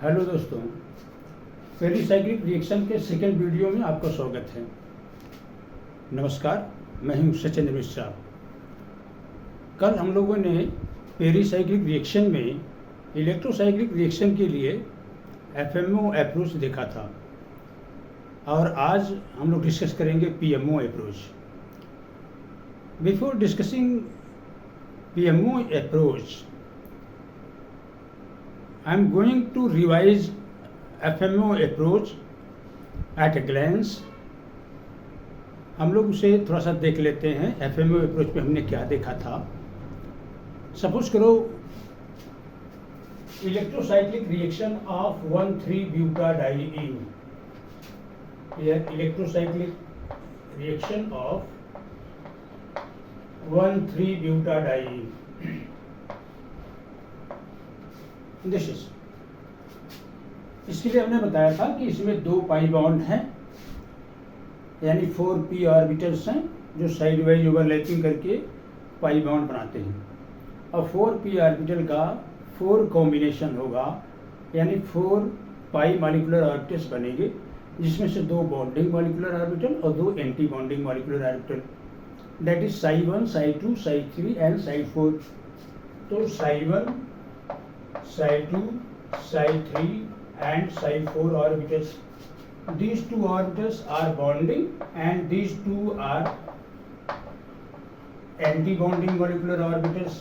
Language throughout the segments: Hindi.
हेलो दोस्तों, पेरिसाइक्लिक रिएक्शन के सेकेंड वीडियो में आपका स्वागत है। नमस्कार, मैं हूं सचिन मिश्रा। कल हम लोगों ने पेरिसाइक्लिक रिएक्शन में इलेक्ट्रोसाइक्लिक रिएक्शन के लिए एफएमओ अप्रोच देखा था और आज हम लोग डिस्कस करेंगे PMO approach. Before discussing PMO approach, I am going to revise FMO approach at a glance। हम लोग उसे थोड़ा सा देख लेते हैं। FMO अप्रोच में हमने क्या देखा था। सपोज करो इलेक्ट्रोसाइक्लिक रिएक्शन ऑफ 1,3-butadiene। यह इलेक्ट्रोसाइक्लिक रिएक्शन ऑफ 1,3-butadiene। इसके लिए हमने बताया था कि इसमें 2 पाई बॉन्ड हैं, यानी 4p ऑर्बिटल्स हैं जो साइड वाइज ओवरलैपिंग करके पाई बॉन्ड बनाते हैं। और 4p ऑर्बिटल का 4 कॉम्बिनेशन होगा, यानी 4 पाई मॉलिक्यूलर ऑर्बिटल्स बनेंगे, जिसमें से 2 बॉन्डिंग मॉलिक्यूलर ऑर्बिटल और 2 anti bonding molecular orbital, that is psi1, psi2, psi3 and psi4। तो psi1, psi2, psi3 and psi4 orbitals. These 2 orbitals are bonding and these 2 are anti-bonding molecular orbitals.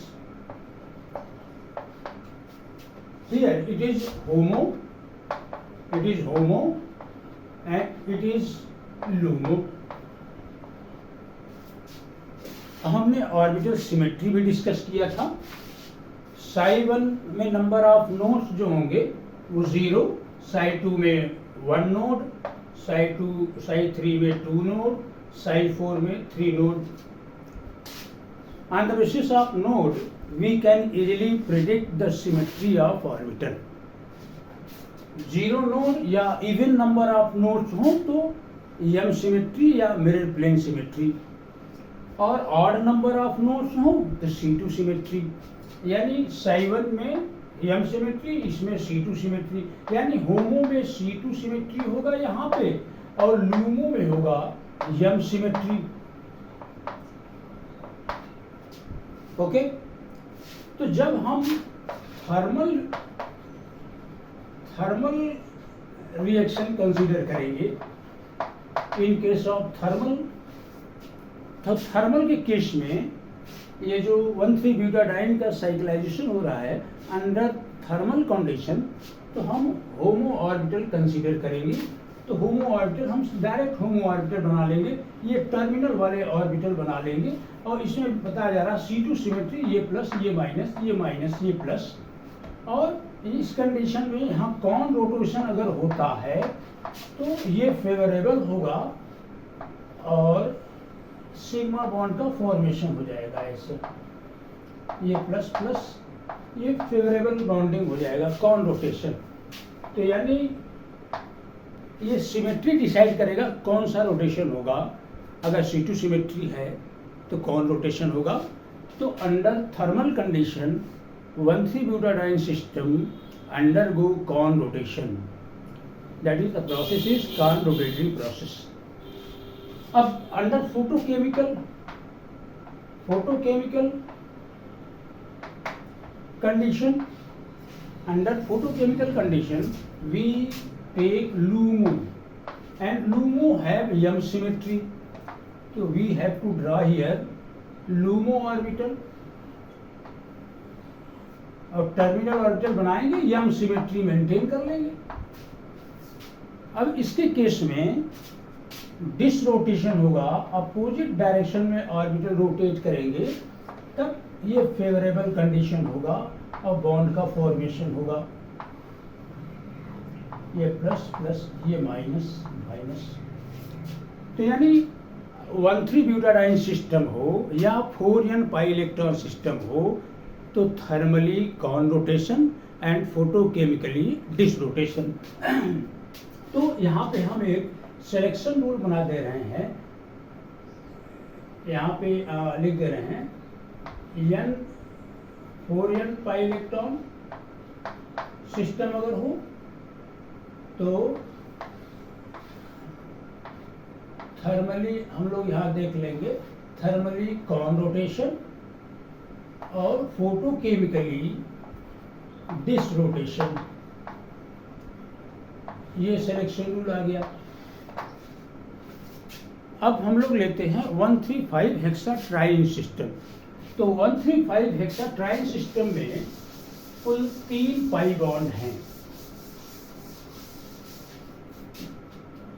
Here it is HOMO and it is LUMO. हमने ऑर्बिटल सिमेट्री भी डिस्कस किया था। psi1 में नंबर ऑफ नोड्स जो होंगे वो 0, psi2 में 1 नोड, psi3 में 2 नोड, psi4 में 3 node. On the basis of node, we can easily predict the symmetry of orbital. 0 node या इवन नंबर ऑफ नोड्स हो तो M सिमेट्री या मिरर प्लेन सिमेट्री, और ऑड नंबर ऑफ नोड्स हो तो C2 सिमेट्री। यानी psi1 में M सिमेट्री, इसमें C2 सिमेट्री, यानी होमो में C2 सिमेट्री होगा यहाँ पे और लूमो में होगा M सिमेट्री। ओके, तो जब हम थर्मल रिएक्शन कंसीडर करेंगे, इन केस ऑफ थर्मल, तो थर्मल के केस में ये जो 1,3-butadiene का साइक्लाइजेशन हो रहा है अंडर थर्मल कंडीशन, तो हम होमो ऑर्बिटल कंसीडर करेंगे। तो होमो ऑर्बिटल हम डायरेक्ट होमो ऑर्बिटल बना लेंगे, ये टर्मिनल वाले ऑर्बिटल बना लेंगे। और इसमें बताया जा रहा है C2 सिमेट्री, ये प्लस, ये माइनस, ये माइनस, ये प्लस। और इस कंडीशन में यहाँ कॉन रोटेशन अगर होता है तो ये फेवरेबल होगा और सिग्मा बॉन्ड का फॉर्मेशन हो जाएगा। ऐसे ये प्लस प्लस, ये फेवरेबल बॉन्डिंग हो जाएगा, कॉन रोटेशन। तो यानी ये सिमेट्री डिसाइड करेगा कौन सा रोटेशन होगा। अगर C2 सिमेट्री है तो कौन रोटेशन होगा। तो under thermal condition 1,3-butadiene system undergo conrotation, that is the process is conrotatory process. अब under photochemical condition, we take LUMO and LUMO have M symmetry, so we have to draw here LUMO orbital और टर्मिनल ऑर्बिटल बनाएंगे, M सिमेट्री मेंटेन कर लेंगे। अब इसके केस में डिसरोटेशन होगा, अपोजिट डायरेक्शन में ऑर्बिटल रोटेट करेंगे, तब ये फेवरेबल कंडीशन होगा और बॉन्ड का फॉर्मेशन होगा। ये प्लस प्लस, ये माइनस माइनस। तो यानी 1,3-butadiene सिस्टम हो या 4n पाई इलेक्ट्रॉन सिस्टम हो तो thermally conrotation and photochemically disrotation. तो यहाँ पे हम एक सिलेक्शन रूल बना दे रहे हैं, यहाँ पे लिख दे रहे हैं n 4n pi electron system अगर हो तो थर्मली हम लोग यहाँ देख लेंगे, थर्मली कॉन रोटेशन और फोटोकेमिकली डिस रोटेशन, ये सिलेक्शन रूल आ गया। अब हम लोग लेते हैं 135 हेक्साट्राइन सिस्टम। तो 135 हेक्साट्राइन सिस्टम में कुल 3 पाई बॉन्ड हैं।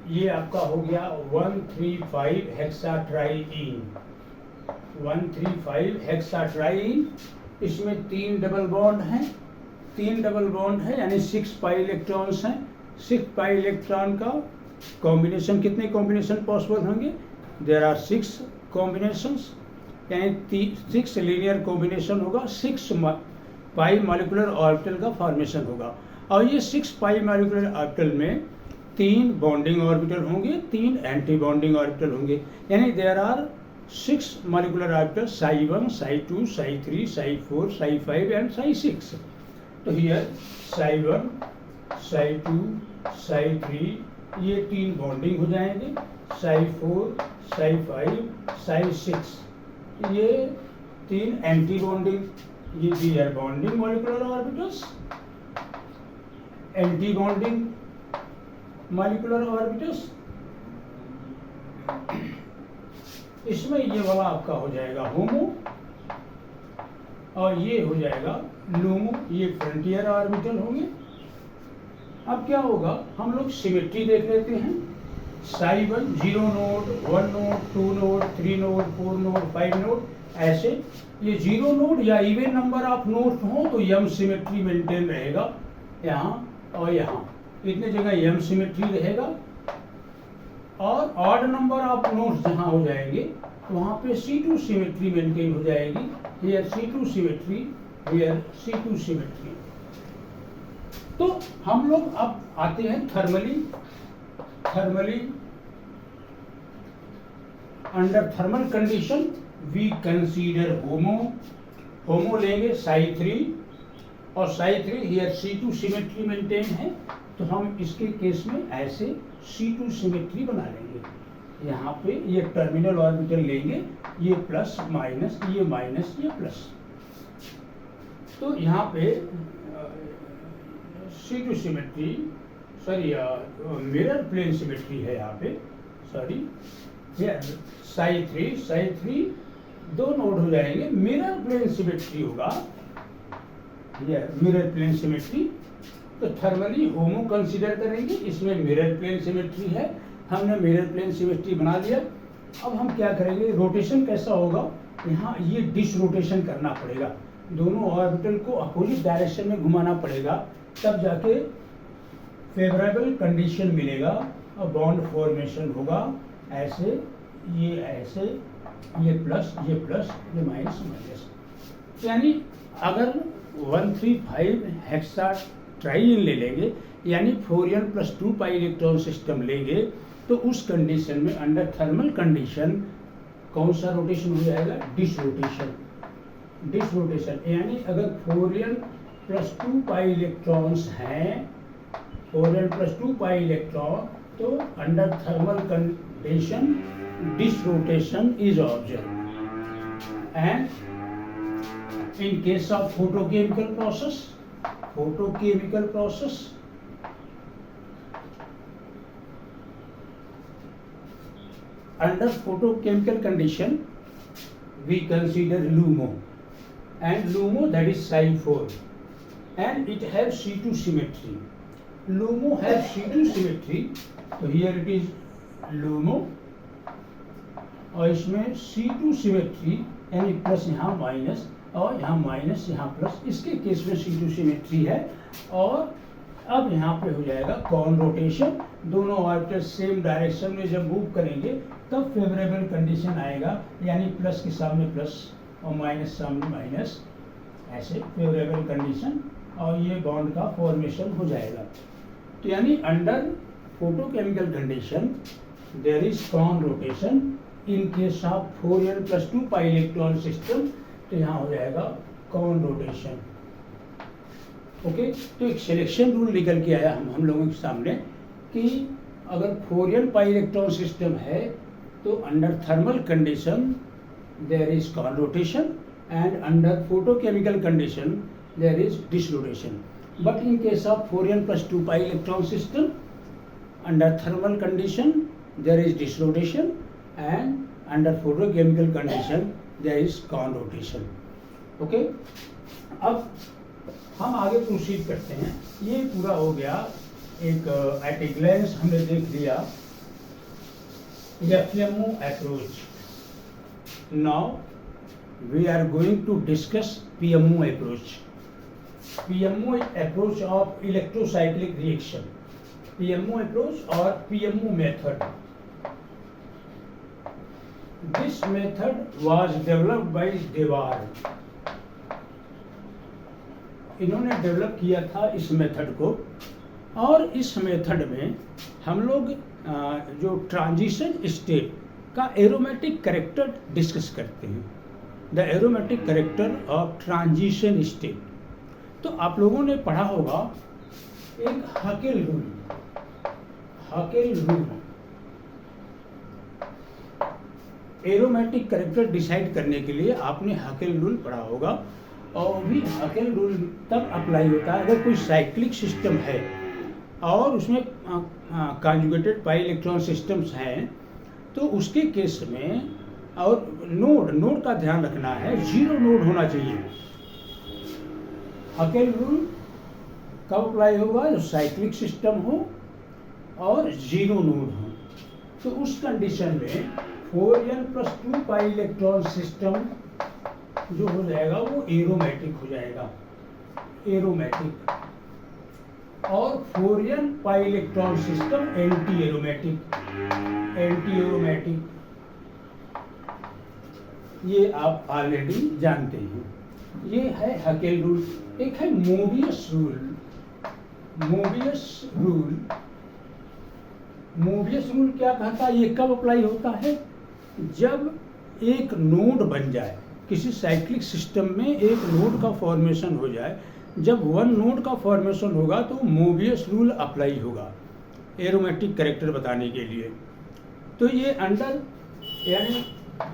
ये आपका हो गया 135 हेक्साट्राइन, 135 हेक्साट्राइन। इसमें 3 डबल बॉन्ड हैं, 3 डबल बॉन्ड है यानी 6 पाई इलेक्ट्रॉन्स हैं। 6 पाई इलेक्ट्रॉन का कॉम्बिनेशन, कितने कॉम्बिनेशन पॉसिबल होंगे? देयर आर 6 कॉम्बिनेशंस, यानी 6 लीनियर कॉम्बिनेशन होगा, 6 पाई मॉलिक्यूलर ऑर्बिटल का फॉर्मेशन होगा। और ये 6 पाई मॉलिक्यूलर ऑर्बिटल में 3 बॉन्डिंग ऑर्बिटल होंगे, 3 एंटी बॉन्डिंग ऑर्बिटल होंगे, यानी there are 6 molecular orbital, psi 1, psi 2, psi 3, psi 4, psi 5 and psi 6। तो हियर साई 1, साई 2, साई 3 ये 3 बॉन्डिंग हो जाएंगे, साई 4, साई 5, साई 6 ये 3 एंटी बॉन्डिंग, ये the are bonding molecular orbitals, anti bonding molecular orbitals. इसमें ये वाला आपका हो जाएगा होमो और ये हो जाएगा लूमो, ये फ्रंटियर ऑर्बिटल होंगे। अब क्या होगा, हम लोग सिमेट्री देख लेते हैं। Sai 1 0 node, 1 node, 2 node, 3 node, 4 node, 5 node, ऐसे ये 0 नोड या इवन नंबर ऑफ नोड्स हो तो यम सिमेट्री मेंटेन रहेगा यहाँ और यहाँ, इतने जगह यम सिमेट्री रहेगा। और ऑड नंबर ऑफ नोड्स जहाँ हो जाएंगे वहाँ पे C2 सिमेट्री मेंटेन हो जाएगी। Here C2 symmetry, here C2 symmetry. तो हम लोग अब आते हैं thermally under thermal condition we consider HOMO लेंगे साई 3 और Sai 3 here C2 symmetry maintain है, तो हम इसके केस में ऐसे C2 सिमेट्री बना लेंगे। यहाँ पे ये टर्मिनल ऑर्बिटल लेंगे, ये प्लस माइनस, ये माइनस, ये प्लस। तो यहाँ पे C2 symmetry, sorry mirror plane symmetry है यहाँ पे, सॉरी साई 3 दो नोड हो जाएंगे, मिरर प्लेन सिमेट्री होगा, मिरर प्लेन सिमेट्री। तो थर्मली होमो कंसीडर करेंगे, इसमें मिरर प्लेन सिमेट्री है, हमने मिरर प्लेन सिमेट्री बना लिया। अब हम क्या करेंगे, रोटेशन कैसा होगा, यहाँ ये डिस रोटेशन करना पड़ेगा, दोनों ऑर्बिटल को अपोजिट डायरेक्शन में घुमाना पड़ेगा, तब जाके फेवरेबल कंडीशन मिलेगा और बॉन्ड फॉर्मेशन होगा। ऐसे, ये प्लस, ये माइनस, यानी अगर 135 हेक्साट्राइन ले लेंगे यानी 4n + 2 पाई इलेक्ट्रॉन सिस्टम लेंगे, तो उस कंडीशन में अंडर थर्मल कंडीशन कौन सा रोटेशन हो जाएगा, डिस रोटेशन। यानी अगर 4n + 2 पाई इलेक्ट्रॉन्स हैं, 4n + 2 पाई इलेक्ट्रॉन, तो under thermal condition disrotation is observe. And in case of photochemical process under photochemical condition we consider LUMO, and LUMO that is psi 4 and it has C2 symmetry. LUMO has C2 symmetry, so here it is LUMO और इसमें C2 symmetry यानी प्लस यहाँ माइनस और यहाँ माइनस यहाँ प्लस, इसके केस में C2 सिमेट्री है। और अब यहाँ पे हो जाएगा कॉन रोटेशन, दोनों ऑर्बिटल सेम डायरेक्शन में जब मूव करेंगे तब फेवरेबल कंडीशन आएगा, यानी प्लस के सामने प्लस और माइनस सामने माइनस, ऐसे फेवरेबल कंडीशन, और ये बॉन्ड का फॉर्मेशन हो जाएगा। तो यानी under photochemical condition there is conrotation in case of 4n + 2 pi electron system, तो यहाँ हो जाएगा कॉन रोटेशन। ओके, तो एक सिलेक्शन रूल निकल के आया हम लोगों के सामने कि अगर फोरियन पाई इलेक्ट्रॉन सिस्टम है तो under thermal condition there is conrotation and under photochemical condition there is disrotation. But in case of four n plus 2 pi electron system under thermal condition there is disrotation and under photochemical condition there is conrotation. Okay, अब हम आगे प्रोसीड करते हैं. ये पूरा हो गया, एक एट ए ग्लैंस हमने देख लिया FMO approach. Now we are going to discuss PMO approach. PMO approach of electrocyclic reaction. PMO approach और PMO method. This method was developed by Dewar. इन्होंने डेवलप किया था इस मेथड को, और इस मेथड में हम लोग जो ट्रांजिशन स्टेट का एरोमेटिक कैरेक्टर डिस्कस करते हैं. The aromatic character of transition state. तो आप लोगों ने पढ़ा होगा एक Huckel rule. Huckel rule aromatic character decide करने के लिए आपने हाकेल रूल पढ़ा होगा. और भी हाकेल रूल तब अप्लाई होता है अगर कोई साइक्लिक सिस्टम है और उसमें कॉन्जुगेटेड पाई इलेक्ट्रॉन सिस्टम्स हैं, तो उसके केस में और नोड का ध्यान रखना है, 0 नोड होना चाहिए. हाकेल रूल कब अप्लाई होगा? जब साइक्लिक सिस्टम हो और 0 नोड हो. तो उस कंडीशन में 4n + 2 पाई इलेक्ट्रॉन सिस्टम जो हो जाएगा वो एरोमेटिक हो जाएगा. एरोमेटिक. और 4n pi electron system anti aromatic. Anti aromatic ये आप ऑलरेडी जानते हैं. ये है हाकेल रूल. एक है Mobius rule. Mobius rule. Mobius rule क्या कहता है? ये कब अप्लाई होता है? जब एक नोड बन जाए, किसी साइक्लिक सिस्टम में एक नोड का फॉर्मेशन हो जाए. जब 1 नोड का फॉर्मेशन होगा तो मोबियस रूल अप्लाई होगा एरोमेटिक कैरेक्टर बताने के लिए. तो ये अंडर यानी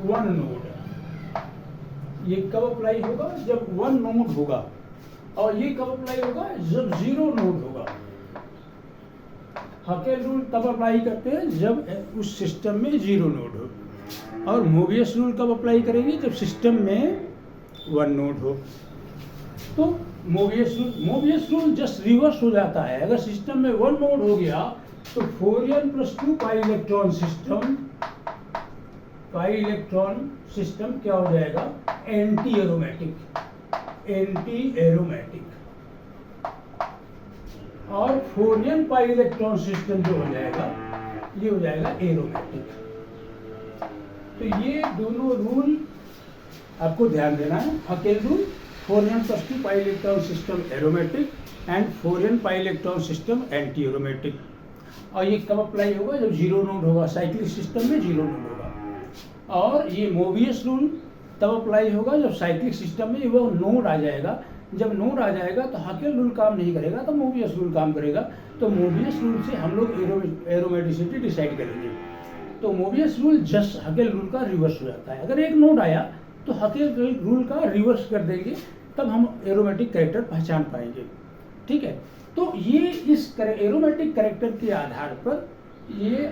1 नोड, ये कब अप्लाई होगा? जब 1 नोड होगा. और ये कब अप्लाई होगा? जब 0 नोड होगा. हाकेल रूल तब अप्लाई करते हैं जब उस सिस्टम में 0 नोड हो. और मोबियस रूल कब अप्लाई करेंगे? जब सिस्टम में 1 नोड हो. तो मोबियस रूल जस्ट रिवर्स हो जाता है. अगर सिस्टम में 1 नोड हो गया तो 4n + 2 पाई इलेक्ट्रॉन सिस्टम क्या हो जाएगा? Anti aromatic. Anti aromatic. और 4n पाई इलेक्ट्रॉन सिस्टम जो हो जाएगा ये हो जाएगा एरोमेटिक. तो ये दोनों रूल आपको ध्यान देना है. Huckel rule 4n + 2 pi electron system aromatic and 4n pi electron system anti aromatic. और ये कब अप्लाई होगा? जब 0 नोड होगा. साइक्लिक सिस्टम में 0 नोड होगा. और ये मोबियस रूल तब अप्लाई होगा जब साइक्लिक सिस्टम में वो नोड आ जाएगा. जब नोड आ जाएगा तो हाकेल रूल काम नहीं करेगा, तो मोबियस रूल काम करेगा. तो मोबियस रूल से हम लोग एरोमेटिसिटी डिसाइड करेंगे. तो मोबियस रूल जस्ट हाकेल रूल का रिवर्स हो जाता है. अगर एक नोड आया तो हाकेल रूल का रिवर्स कर देंगे, तब हम एरोमेटिक कैरेक्टर पहचान पाएंगे. ठीक है. तो ये इस एरोमेटिक कैरेक्टर के आधार पर ये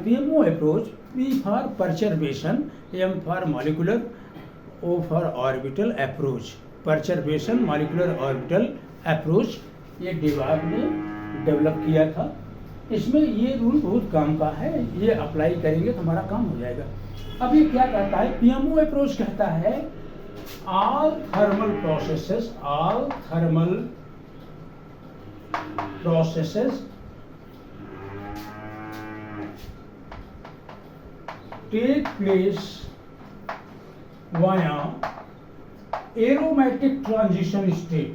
PMO approach, P for perturbation, M for molecular, O for orbital approach. Perturbation molecular orbital approach ये डेवार ने डेवलप किया था. इसमें ये रूल बहुत काम का है. ये अप्लाई करेंगे तो हमारा काम हो जाएगा. अब ये क्या कहता है? PMO अप्रोच कहता है all thermal processes take place via aromatic transition state.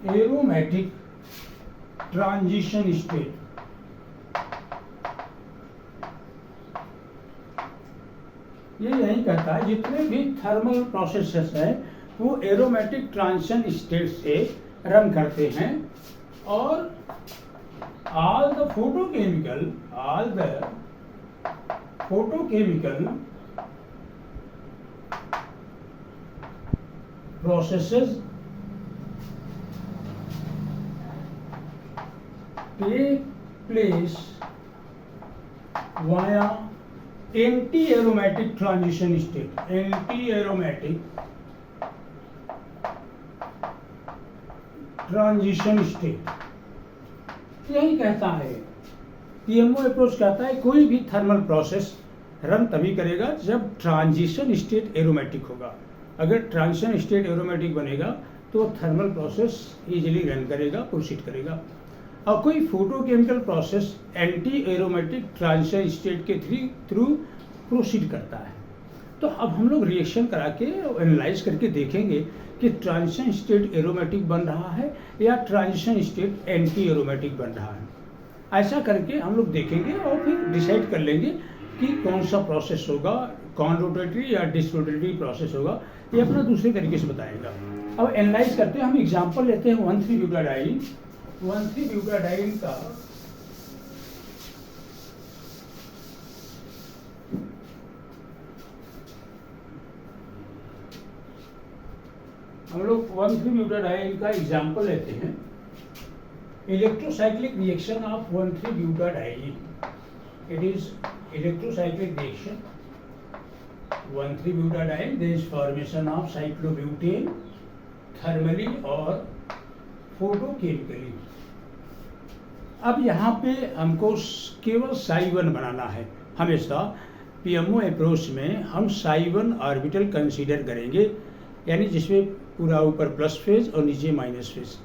Aromatic transition state. ये यही कहता है जितने भी थर्मल प्रोसेसेस हैं वो एरोमेटिक ट्रांजिशन स्टेट से रन करते हैं और all the photochemical processes take place via anti-aromatic transition state. Anti-aromatic transition state यही कहता है, पीएमओ अप्रोच कहता है कोई भी थर्मल प्रोसेस रन तभी करेगा जब ट्रांजिशन स्टेट एरोमेटिक होगा। अगर ट्रांजिशन स्टेट एरोमेटिक बनेगा तो थर्मल प्रोसेस इजीली रन करेगा, प्रोसीड करेगा। और कोई photochemical process anti aromatic transition state के थ्रू प्रोसीड करता है। तो अब हम लोग रिएक्शन करा के एनालाइज करके देखेंगे कि ट्रांजिशन स्टेट एरोमेटिक बन रहा है या ट्रांजिशन स्टेट एंटी एरोमेटिक बन रहा है। ऐसा करके हम लोग देखेंगे और फिर डिसाइड कर लेंगे कि कौन सा प्रोसेस होगा, कौन रोटेटरी या डिसरोटेटरी प्रोसेस होगा, ये अपना दूसरे तरीके से बताएगा। अब एनालाइज करते हैं, हम एग्जांपल लेते हैं 1,3-ब्यूटाडाइन। 1,3-ब्यूटाडाइन का हम लोग 1,3-ब्यूटाडाइन का एग्जांपल लेते हैं। Electrocyclic reaction of one three butadiene, it is electrocyclic reaction one three butadiene, there is formation of cyclobutane thermally और फोटोकेमिकली। अब यहाँ पे हमको केवल साई1 बनाना है। हमेशा पीएमओ अप्रोच में हम साई1 ऑर्बिटल कंसीडर करेंगे, यानी जिसमें पूरा ऊपर प्लस फेज और नीचे माइनस फेज।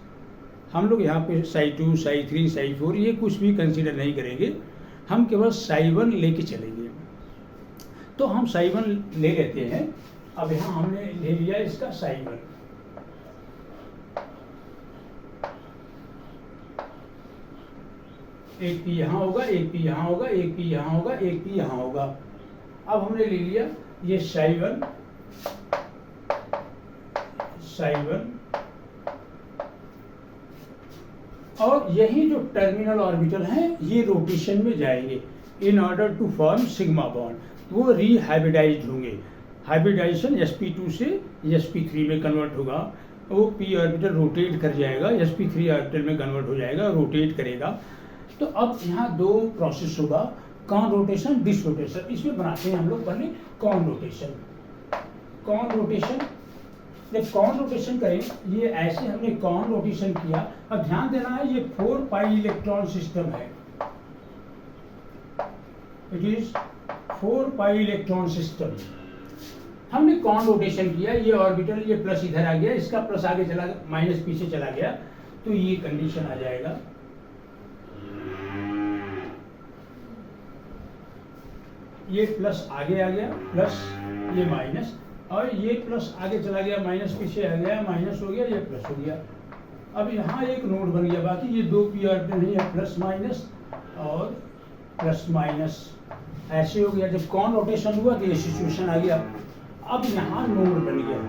हम लोग यहाँ पे साई2, साई3, साई4 ये कुछ भी कंसीडर नहीं करेंगे, हम केवल साई1 लेके चलेंगे। तो हम साई1 ले लेते हैं। अब यहाँ हमने ले लिया इसका साई1। एक पी यहाँ होगा, एक पी यहाँ होगा, एक पी यहाँ होगा, एक पी यहाँ होगा। अब हमने ले लिया ये साई1 और यही जो टर्मिनल ऑर्बिटल हैं ये रोटेशन में जाएंगे in order to form sigma bond, वो रीहाइब्रिडाइज्ड होंगे। हाइब्रिडाइजेशन sp2 से sp3 में कन्वर्ट होगा, वो p ऑर्बिटल रोटेट कर जाएगा, sp3 ऑर्बिटल में कन्वर्ट हो जाएगा, रोटेट करेगा। तो अब यहाँ दो प्रोसेस होगा, कॉन रोटेशन, डिस रोटेशन। इसमें बनाते हैं हम लोग पहले कॉन रोटेशन। कॉन रोटेशन, जब कॉन रोटेशन करें, ये ऐसे हमने कॉन रोटेशन किया। अब ध्यान देना है ये 4 पाई इलेक्ट्रॉन सिस्टम है, it is 4 pi electron system. हमने कॉन रोटेशन किया, ये ऑर्बिटल, ये प्लस इधर आ गया, इसका प्लस आगे चला, माइनस पीछे चला गया, तो ये कंडीशन आ जाएगा। ये प्लस आगे आ गया, प्लस ये माइनस, और ये प्लस आगे चला गया, माइनस पीछे आ गया, माइनस हो गया, ये प्लस हो गया। अब यहाँ एक नोड बन गया, बाकी ये दो पी ऑर्बिटल नहीं है, प्लस माइनस और प्लस माइनस ऐसे हो गया। जब कॉन रोटेशन हुआ तो ये सिचुएशन आ गया। अब यहाँ नोड बन गया।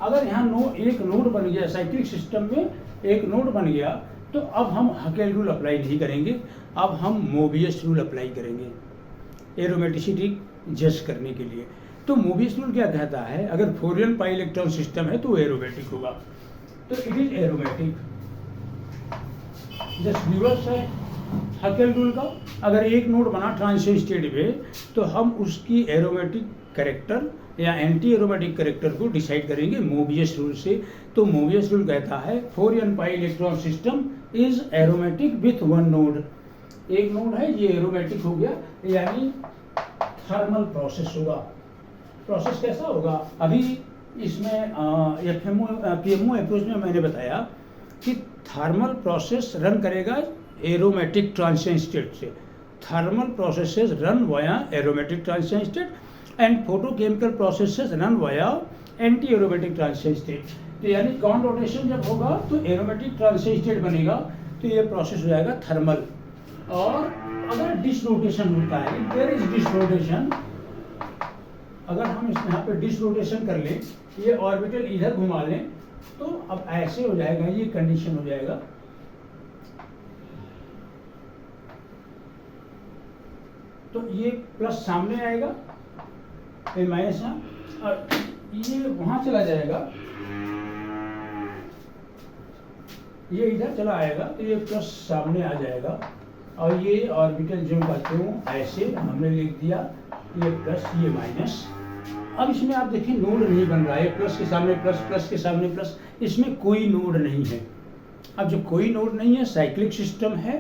अगर यहाँ एक नोड बन गया, साइक्लिक सिस्टम में एक नोड बन गया, तो अब हम हकेल रूल अप्लाई नहीं करेंगे, अब हम मोबियस रूल अप्लाई करेंगे एरोमेटिसिटी जज करने के लिए। तो मोबियस रूल क्या कहता है, अगर 4n पाई इलेक्ट्रॉन सिस्टम है तो एरोमेटिक होगा, तो it is aromatic. Just reverse है हकेल रूल का। अगर एक नोड बना ट्रांजिशन स्टेट में, तो हम उसकी एरोमेटिक कैरेक्टर या एंटी एरोमेटिक कैरेक्टर को डिसाइड करेंगे मोबियस रूल से। तो मोबियस रूल कहता है 4n pi electron system is aromatic with 1 node. एक नोड है, ये एरोमेटिक हो गया, यानी थर्मल प्रोसेस होगा। प्रोसेस कैसा होगा, अभी इसमें पीएमओ अप्रोच में मैंने बताया कि थर्मल प्रोसेस रन करेगा एरोमेटिक ट्रांजिशन स्टेट से। Thermal processes run via aromatic transition state and photochemical processes run via anti aromatic transition state. तो यानी कॉन रोटेशन जब होगा तो एरोमेटिक ट्रांजिशन स्टेट बनेगा, तो ये प्रोसेस हो जाएगा थर्मल। और अगर डिसरोटेशन होता है, देयर इज डिसरोटेशन, अगर हम यहाँ पे डिसरोटेशन कर लें, ये ऑर्बिटल इधर घुमा लें, तो अब ऐसे हो जाएगा, ये कंडीशन हो जाएगा। तो ये प्लस सामने आएगा, ये माइनस है, और ये वहां चला जाएगा, ये इधर चला आएगा, तो ये प्लस सामने आ जाएगा। और ये ऑर्बिटल जो का त्यों ऐसे हमने लिख दिया, ये प्लस ये माइनस। अब इसमें आप देखिए नोड नहीं बन रहा है, प्लस के सामने प्लस, प्लस के सामने प्लस, इसमें कोई नोड नहीं है। अब जब कोई नोड नहीं है, साइक्लिक सिस्टम है,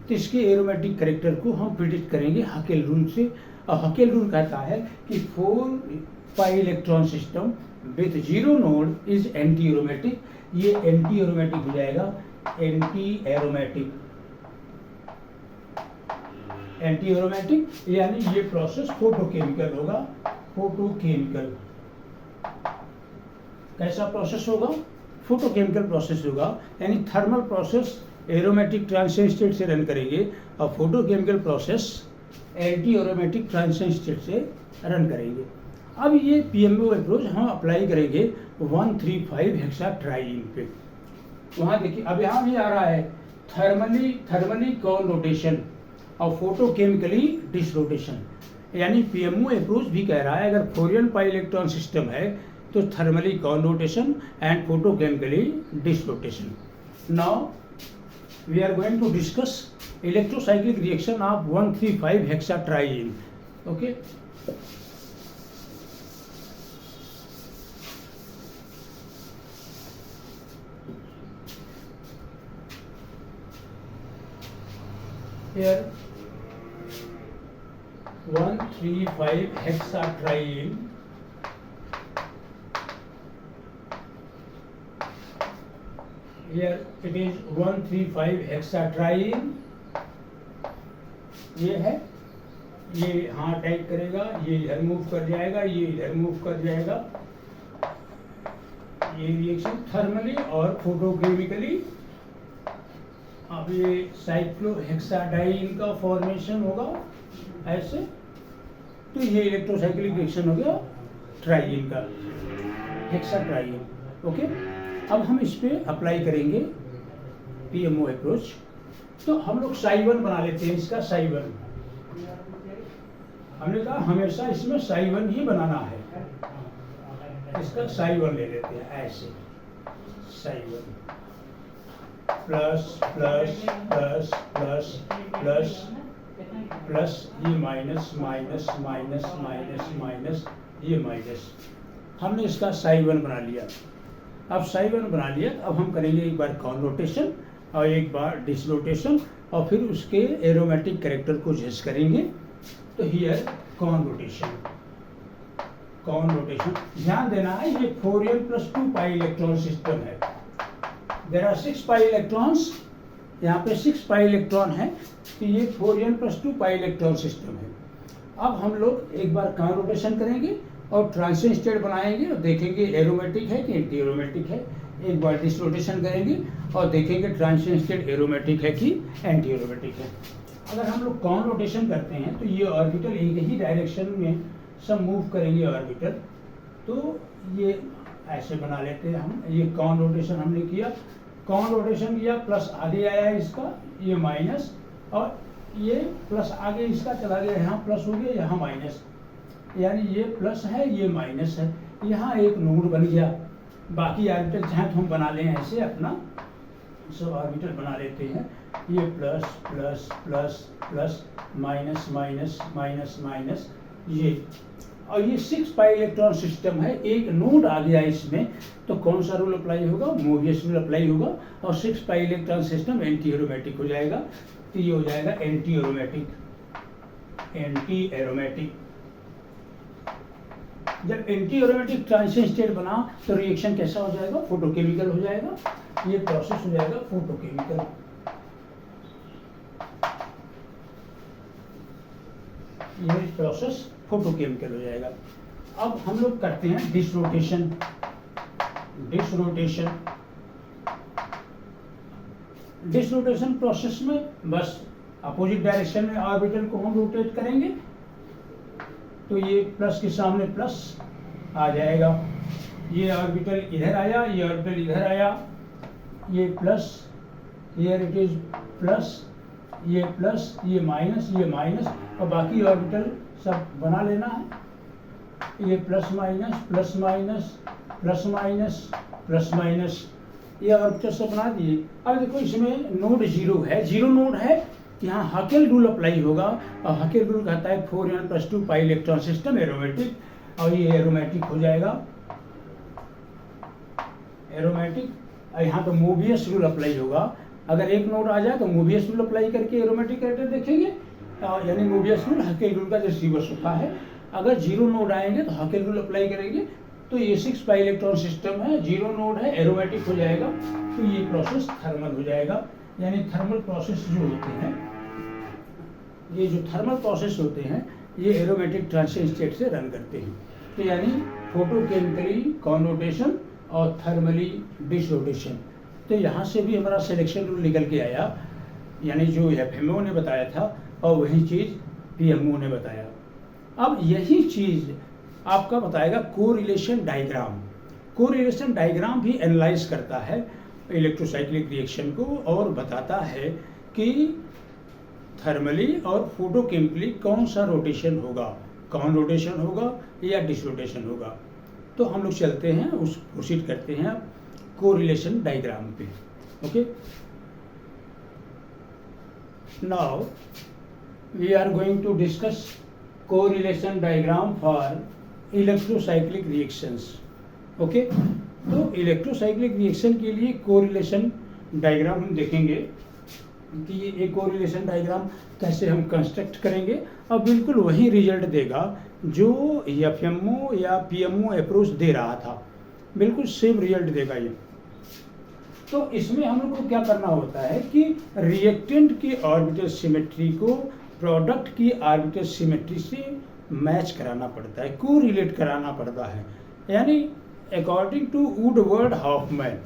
तो इसके एरोमेटिक कैरेक्टर को हम प्रिडिक्ट करेंगे हकेल रूल से। और हकेल रूल कहता है कि 4 पाई electron system with 0 node is anti aromatic. ये एंटी एरोमेटिक हो जाएगा, एंटी एरोमेटिक। एंटी एरोमेटिक यानी ये प्रोसेस फोटोकेमिकल होगा। फोटोकेमिकल कैसा प्रोसेस होगा? फोटोकेमिकल प्रोसेस होगा, यानी thermal process aromatic transition state से रन करेंगे और photochemical process anti aromatic transition state से रन करेंगे। अब ये पीएमओ अप्रोच हम अप्लाई करेंगे 135 हेक्साट्राईन पे। वहाँ देखिए अब यहाँ भी आ रहा है थर्मली कॉन रोटेशन और फोटोकेमिकली डिसरोटेशन, यानी पीएमओ अप्रोच भी कह रहा है अगर 4n पाई इलेक्ट्रॉन सिस्टम है तो thermally conrotation and photochemically disrotation. Now we are going to discuss electrocyclic reaction of 135 hexatriene. Okay, here 135 hexatriene here it is 135 hexatriene। ये है, ये हाँ टाइप करेगा, ये इधर मूव कर जाएगा, ये इधर मूव कर जाएगा। ये रिएक्शन थर्मली और फोटोकेमिकली। अब ये साइक्लोहेक्साडाइन का फॉर्मेशन होगा ऐसे, तो ये इलेक्ट्रोसाइक्लिक रिएक्शन हो गया ट्राईन का, हेक्साट्राईन। ओके, अब हम इस पे अप्लाई करेंगे पीएमओ अप्रोच। तो हम लोग साई 1 बना लेते हैं, इसका साई 1। हमने कहा हमेशा इसमें साई 1 ही बनाना है, इसका साई 1 ले लेते हैं ऐसे, psi 1 plus plus plus plus plus plus, ये minus minus minus minus minus, ये माइनस। हमने इसका साई 1 बना लिया। अब साई 1 बना लिया, अब हम करेंगे एक बार कॉन रोटेशन और एक बार डिसरोटेशन और फिर उसके एरोमेटिक कैरेक्टर को जज करेंगे। तो here conrotation, conrotation ध्यान देना है, ये 4n + 2 पाई इलेक्ट्रॉन सिस्टम है। देयर आर 6 पाई इलेक्ट्रॉन्स, यहाँ पे 6 पाई इलेक्ट्रॉन है, तो ये 4n + 2 पाई इलेक्ट्रॉन सिस्टम है। अब हम लोग एक बार कॉन रोटेशन करेंगे और ट्रांजिशन स्टेट बनाएंगे और देखेंगे एरोमेटिक है कि एंटी एरोमेटिक है। एक बार डिसरोटेशन करेंगे और देखेंगे ट्रांजिशन स्टेट एरोमेटिक है कि एंटी एरोमेटिक है। अगर हम लोग कॉन रोटेशन करते हैं तो ये ऑर्बिटल एक ही डायरेक्शन में सब मूव करेंगे ऑर्बिटल, तो ये ऐसे बना लेते हैं हम। ये कॉन रोटेशन हमने किया, कॉन रोटेशन किया, प्लस आगे आया इसका, ये माइनस, और ये प्लस आगे इसका चला गया, यहाँ प्लस हो गया, यहाँ माइनस, यानी ये प्लस है ये माइनस है। यहाँ एक नोड बन गया। बाकी ऑर्बिटल चाहे तो हम बना लें ऐसे, अपना सब ऑर्बिटल बना लेते हैं। ये plus plus plus plus minus minus minus minus, ये, और ये 6 पाई इलेक्ट्रॉन सिस्टम है। एक नोड आ गया इसमें, तो कौन सा रूल अप्लाई होगा? मोबियस रूल अप्लाई होगा, और 6 पाई इलेक्ट्रॉन सिस्टम एंटी एरोमेटिक हो जाएगा। तो ये हो जाएगा एंटी एरोमेटिक, एंटी एरोमेटिक। जब एंटी एरोमेटिक ट्रांजिशन स्टेट बना तो रिएक्शन कैसा हो जाएगा? फोटोकेमिकल हो जाएगा। ये प्रोसेस हो जाएगा फोटोकेमिकल। ये प्रोसेस फोटोकेमिकल हो जाएगा। अब हम लोग करते हैं डिसरोटेशन। डिसरोटेशन, डिसरोटेशन प्रोसेस में बस अपोजिट डायरेक्शन में ऑर्बिटल को हम रोटेट करेंगे, तो ये प्लस के सामने प्लस आ जाएगा, ये ऑर्बिटल इधर आया, ये ऑर्बिटल इधर आया, ये plus, here it is plus, ये माइनस, और बाकी ऑर्बिटल सब बना लेना है। ये plus minus plus minus plus minus plus minus, ये ऑर्बिटल सब बना दिए। अब देखो इसमें नोड जीरो है, जीरो नोड है, यहाँ हाकेल रूल अप्लाई होगा, और हाकेल रूल कहता है 4n + 2 pi electron system aromatic, और ये एरोमेटिक हो जाएगा, एरोमेटिक। यहाँ तो मोबियस रूल अप्लाई होगा, अगर एक नोड आ जाए तो मोबियस रूल अप्लाई करके एरोमेटिक कैरेक्टर देखेंगे, यानी मोबियस रूल हाकेल रूल का जो रिवर्स होता है। अगर जीरो नोड आएंगे तो हाकेल रूल अप्लाई करेंगे, तो ये 6 पाई इलेक्ट्रॉन सिस्टम है, जीरो नोड है, एरोमेटिक हो जाएगा, तो ये प्रोसेस थर्मल हो जाएगा। यानी थर्मल प्रोसेस जो होते हैं, ये जो थर्मल प्रोसेस होते हैं, ये एरोमेटिक ट्रांजिशन स्टेट से रन करते हैं। तो यानी फोटोकेमिकली कॉन्वोटेशन और थर्मली डिसरोटेशन। तो यहाँ से भी हमारा सिलेक्शन रूल निकल के आया, यानी जो एफएमओ ने बताया था और वही चीज़ पीएमओ ने बताया। अब यही चीज़ आपका बताएगा कोरिलेशन डायग्राम। कोरिलेशन डायग्राम भी एनालाइज करता है इलेक्ट्रोसाइक्लिक रिएक्शन को और बताता है कि थर्मली और फोटोकेमिकली कौन सा रोटेशन होगा, कौन रोटेशन होगा या डिसरोटेशन होगा। तो हम लोग चलते हैं, उस प्रोसीड करते हैं कोरिलेशन डायग्राम पे। Okay, now we are going to discuss correlation diagram for electrocyclic reactions. Okay, तो इलेक्ट्रोसाइक्लिक रिएक्शन के लिए कोरिलेशन डायग्राम हम देखेंगे कि ये कोरिलेशन डायग्राम कैसे हम कंस्ट्रक्ट करेंगे, और बिल्कुल वही रिजल्ट देगा जो एफएमओ या पीएमओ अप्रोच दे रहा था, बिल्कुल सेम रिजल्ट देगा ये। तो इसमें हम लोग को क्या करना होता है कि रिएक्टेंट की ऑर्बिटल सिमेट्री को प्रोडक्ट की ऑर्बिटल सिमेट्री से मैच कराना पड़ता है, कोरिलेट कराना पड़ता है। यानी अकॉर्डिंग टू वुडवर्ड हॉफमैन,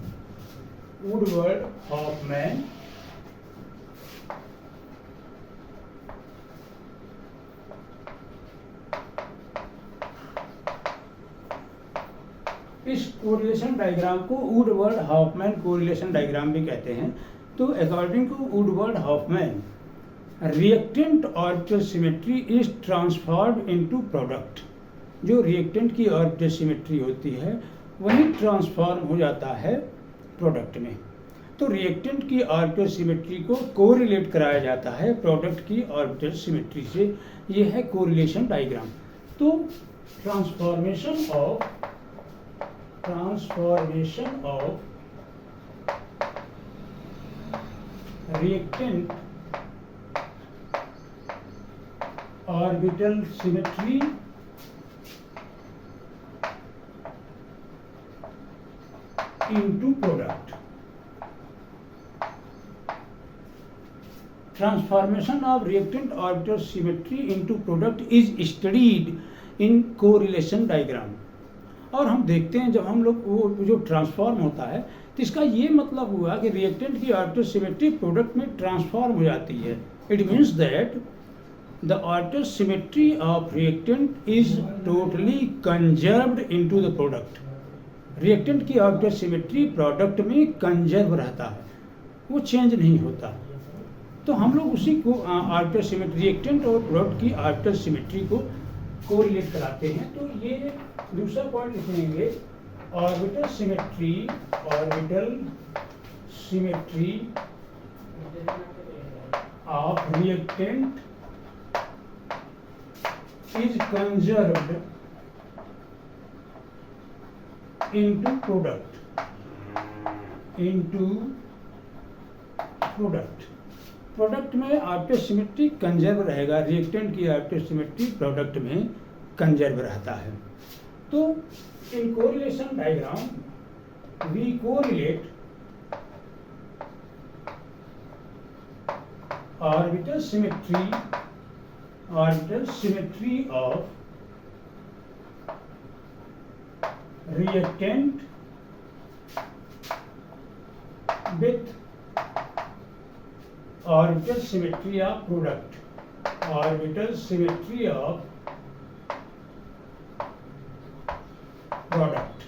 इस कोरिलेशन डायग्राम को वुडवर्ड हॉफमैन कोरिलेशन डायग्राम भी कहते हैं। तो according to Woodward Hoffmann, reactant orbital symmetry is transformed into product. जो रिएक्टेंट की ऑर्बिटल सिमेट्री होती है वही ट्रांसफॉर्म हो जाता है प्रोडक्ट में। तो रिएक्टेंट की ऑर्बिटल सिमेट्री को कोरिलेट कराया जाता है प्रोडक्ट की ऑर्बिटल सिमेट्री से। ये है कोरिलेशन डायग्राम। तो transformation of reactant orbital symmetry into product. Transformation of reactant orbital symmetry into product is studied in correlation diagram. और हम देखते हैं जब हम लोग वो जो ट्रांसफॉर्म होता है तो इसका ये मतलब हुआ कि रिएक्टेंट की ऑर्बिटल सिमेट्री प्रोडक्ट में ट्रांसफॉर्म हो जाती है। It means that the orbital symmetry of reactant is totally conserved into the product. Reactant की ऑर्बिटल सिमेट्री प्रोडक्ट में कंजर्व रहता है, वो चेंज नहीं होता। तो हम लोग उसी को ऑर्बिटल सिमेट्री, रिएक्टेंट और प्रोडक्ट की ऑर्बिटल सिमेट्री को कोरिलेट कराते हैं। तो ये दूसरा पॉइंट लिखेंगे, orbital symmetry of reactant is conserved into product. Product में ऑर्बिटल सिमेट्री कंजर्व रहेगा, रिएक्टेंट की ऑर्बिटल सिमेट्री प्रोडक्ट में कंजर्व रहता है। तो in correlation diagram we correlate orbital symmetry of reactant with orbital symmetry of product, orbital symmetry of product।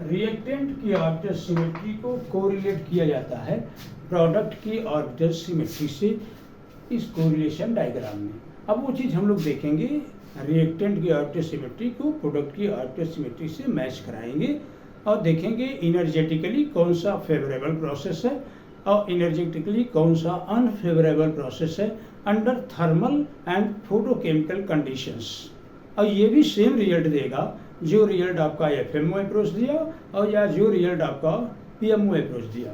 Reactant की ऑर्बिटल सिमेट्री को कोरिलेट किया जाता है प्रोडक्ट की ऑर्बिटल सिमेट्री से इस कोरिलेशन डायग्राम में। अब वो चीज़ हम लोग देखेंगे, रिएक्टेंट की ऑर्बिटल सिमेट्री को प्रोडक्ट की ऑर्बिटल सिमेट्री से मैच कराएंगे और देखेंगे इनर्जेटिकली कौन सा फेवरेबल प्रोसेस है और इनर्जेटिकली कौन सा अनफेवरेबल प्रोसेस है under thermal and photochemical conditions. और ये भी सेम रिजल्ट देगा जो रिजल्ट आपका एफएमओ अप्रोच दिया और या जो रिजल्ट आपका पीएमओ अप्रोच दिया।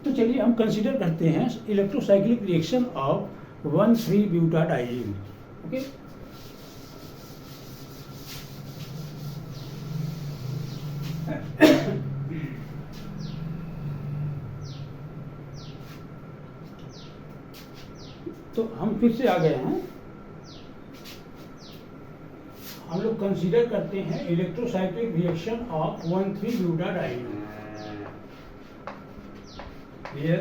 तो चलिए हम कंसीडर करते हैं इलेक्ट्रोसाइक्लिक रिएक्शन ऑफ 1,3-ब्यूटाडाइजीन। ओके, तो हम फिर से आ गए हैं। हम लोग कंसीडर करते हैं इलेक्ट्रोसाइक्लिक रिएक्शन ऑफ 1,3-ब्यूटाडाइजीन। ये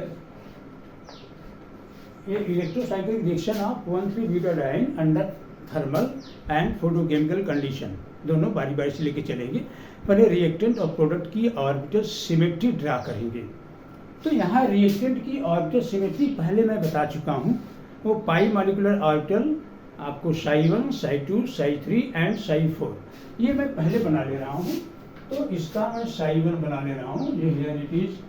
इलेक्ट्रोसाइक्लिक रिएक्शन ऑफ 1,3-ब्यूटाडाइजीन under thermal and photochemical condition, दोनों बारी बारी से लेके चलेंगे। पहले रिएक्टेंट और प्रोडक्ट की ऑर्बिटल सिमेट्री ड्रा करेंगे। तो यहाँ रिएक्टेंट की ऑर्बिटल सिमेट्री पहले मैं बता चुका हूँ, वो पाई मॉलिक्यूलर ऑर्बिटल आपको psi1, psi2, psi3 and psi4 ये मैं पहले बना ले रहा हूँ। तो इसका मैं psi1 बना ले रहा हूँ, ये हियर इट इज।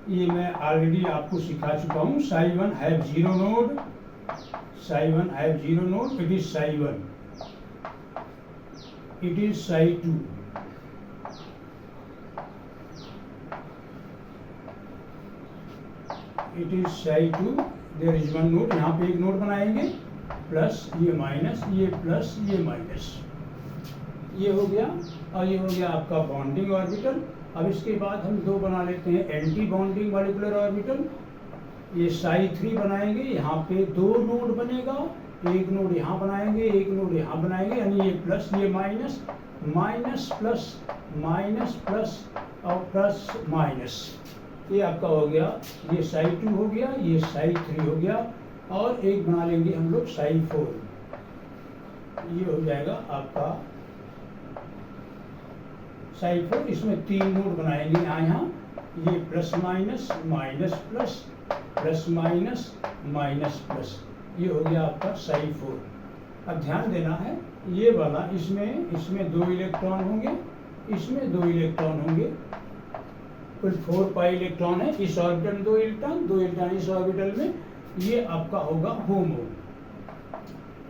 ये मैं ऑलरेडी आपको सिखा चुका हूँ। psi1 have 0 node, psi1 have 0 node, it is psi1, it is psi2, it is psi2, there is 1 node, यहाँ पे एक नोड बनाएंगे, प्लस ये माइनस, ये प्लस ये माइनस, ये हो गया। और ये हो गया आपका बॉन्डिंग ऑर्बिटल। अब इसके बाद हम दो बना लेते हैं एंटी बॉन्डिंग मॉलिक्यूलर ऑर्बिटल। ये psi3 बनाएंगे, यहाँ पे दो नोड बनेगा, एक नोड यहाँ बनाएंगे, एक नोड यहाँ बनाएंगे, यानी ये प्लस ये minus, minus plus, minus plus और प्लस माइनस, ये आपका हो गया। ये psi2 हो गया, ये psi3 हो गया, और एक बना लेंगे हम लोग psi4, ये हो जाएगा आपका psi4। इसमें तीन नोड बनाएंगे यहाँ, ये plus minus, minus plus, plus minus, minus plus, ये हो गया आपका psi4। अब ध्यान देना है, ये वाला इसमें 2 इलेक्ट्रॉन होंगे, इसमें 2 इलेक्ट्रॉन होंगे, कुल 4 पाई इलेक्ट्रॉन है। इस ऑर्बिटल में 2 इलेक्ट्रॉन, 2 इलेक्ट्रॉन इस ऑर्बिटल में, ये आपका होगा होमो,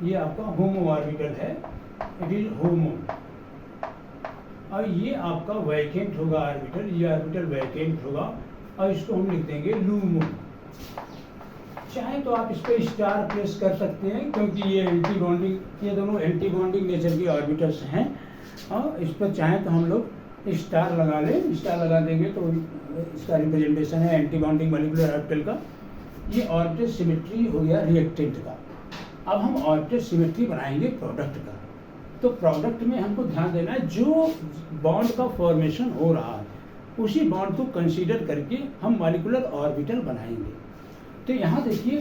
ये आपका होमो ऑर्बिटल है, इट इज होमो। और ये आपका वैकेंट होगा ऑर्बिटल, ये ऑर्बिटल वैकेंट होगा, और इसको हम लिख देंगे लूमो। चाहे तो आप इस पर स्टार प्लेस कर सकते हैं, क्योंकि ये एंटी बॉन्डिंग, ये दोनों एंटी बॉन्डिंग नेचर की ऑर्बिटल्स हैं, और इस पर चाहे तो हम लोग स्टार लगा लें, स्टार लगा देंगे तो इसका रिप्रेजेंटेशन है एंटी बॉन्डिंग मॉलिक्यूलर ऑर्बिटल का। ये ऑर्बिटल सिमेट्री हो गया रिएक्टेंट का। अब हम ऑर्बिटल सिमेट्री बनाएंगे प्रोडक्ट का। तो प्रोडक्ट में हमको ध्यान देना है, जो बॉन्ड का फॉर्मेशन हो रहा है उसी बॉन्ड को कंसीडर करके हम मॉलिक्यूलर ऑर्बिटल बनाएंगे। तो यहाँ देखिए,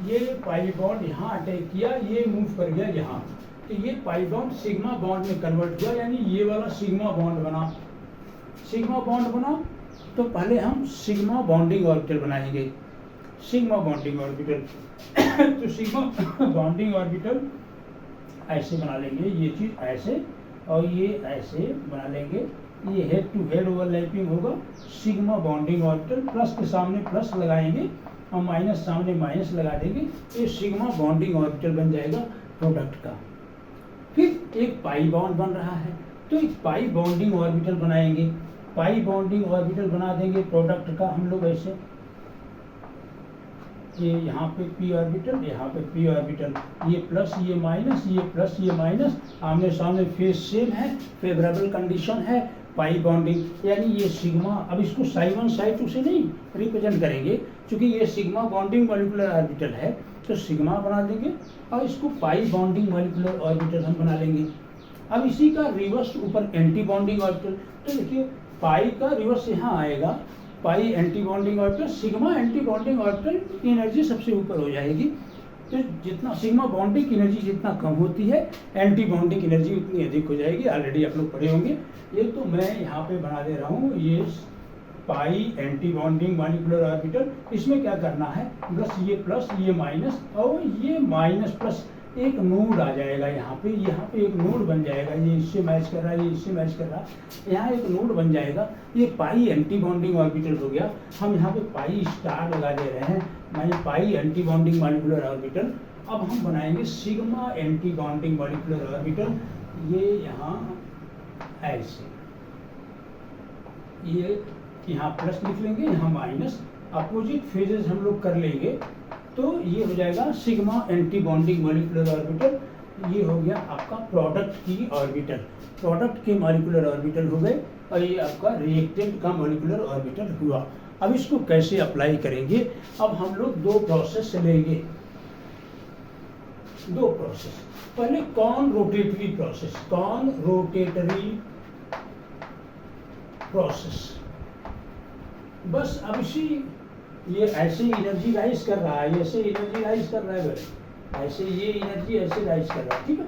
ये पाई बॉन्ड यहाँ अटैक किया, ये मूव कर गया यहाँ, तो ये पाई बॉन्ड सिग्मा बॉन्ड में कन्वर्ट हुआ, यानी ये वाला सिग्मा बॉन्ड बना। सिग्मा बॉन्ड बना तो पहले हम सिग्मा बॉन्डिंग ऑर्बिटल बनाएंगे, सिग्मा बॉन्डिंग ऑर्बिटल। तो सिग्मा बॉन्डिंग ऑर्बिटल ऐसे बना लेंगे, ये चीज़ ऐसे और ये ऐसे बना लेंगे, ये हेड टू हेड ओवरलैपिंग होगा। सिग्मा बॉन्डिंग ऑर्बिटल, प्लस के सामने प्लस लगाएंगे और माइनस सामने माइनस लगा देंगे, ये सिग्मा बॉन्डिंग ऑर्बिटल बन जाएगा प्रोडक्ट का। फिर एक पाई बॉन्ड बन रहा है, तो एक पाई बॉन्डिंग ऑर्बिटल बनाएंगे, पाई बॉन्डिंग ऑर्बिटल बना देंगे प्रोडक्ट का हम लोग ऐसे, ये यहाँ पे पी ऑर्बिटल, यहाँ पे पी ऑर्बिटल, ये प्लस ये माइनस, ये प्लस ये माइनस, आमने सामने फेस सेम है, फेवरेबल कंडीशन है, पाई बॉन्डिंग, यानी ये सिग्मा। अब इसको psi1 psi2 से नहीं रिप्रेजेंट करेंगे, क्योंकि ये सिग्मा बॉन्डिंग मॉलिक्यूलर ऑर्बिटल है, तो सिग्मा बना देंगे और इसको पाई बॉन्डिंग मॉलिक्यूलर ऑर्बिटल हम बना लेंगे। अब इसी का रिवर्स ऊपर एंटी बॉन्डिंग ऑर्बिटल, तो देखिए पाई का रिवर्स यहाँ आएगा, pi anti bonding orbital, sigma anti bonding orbital की एनर्जी सबसे ऊपर हो जाएगी, तो जितना सिग्मा बॉन्डिंग एनर्जी जितना कम होती है, एंटी बॉन्डिंग एनर्जी उतनी अधिक हो जाएगी। ऑलरेडी आप लोग पढ़े होंगे। ये तो मैं यहाँ पे बना दे रहा हूँ, ये पाई एंटी बॉन्डिंग मॉलिक्यूलर ऑर्बिटल। इसमें क्या करना है, बस ये माइनस और ये माइनस प्लस एक नोड आ जाएगा यहाँ पे एक नोड बन जाएगा। ये इससे मैच कर रहा है, ये इससे मैच कर रहा है, यहाँ एक नोड बन जाएगा। ये पाई एंटी बॉन्डिंग ऑर्बिटल हो गया। हम यहाँ पे पाई स्टार लगा दे रहे हैं, मानी पाई एंटी बॉन्डिंग मॉलिक्यूलर ऑर्बिटल। अब हम बनाएंगे sigma anti bonding molecular orbital. ये यहाँ ऐसे, ये यहाँ प्लस लिख लेंगे, यहाँ माइनस, अपोजिट फेजेस हम लोग कर लेंगे तो ये हो जाएगा sigma anti bonding molecular orbital. ये हो गया आपका प्रोडक्ट की ऑर्बिटल, प्रोडक्ट के मॉलिक्यूलर ऑर्बिटल हो गए और ये आपका रिएक्टेंट का मॉलिक्यूलर ऑर्बिटल हुआ। अब इसको कैसे अप्लाई करेंगे, अब हम लोग दो प्रोसेस लेंगे, दो प्रोसेस। पहले conrotatory process, conrotatory process. बस अब इसी ये ऐसे एनर्जी राइज कर रहा है, ऐसे एनर्जी राइज कर रहा है, ऐसे ये एनर्जी ऐसे राइज कर रहा है, ठीक है।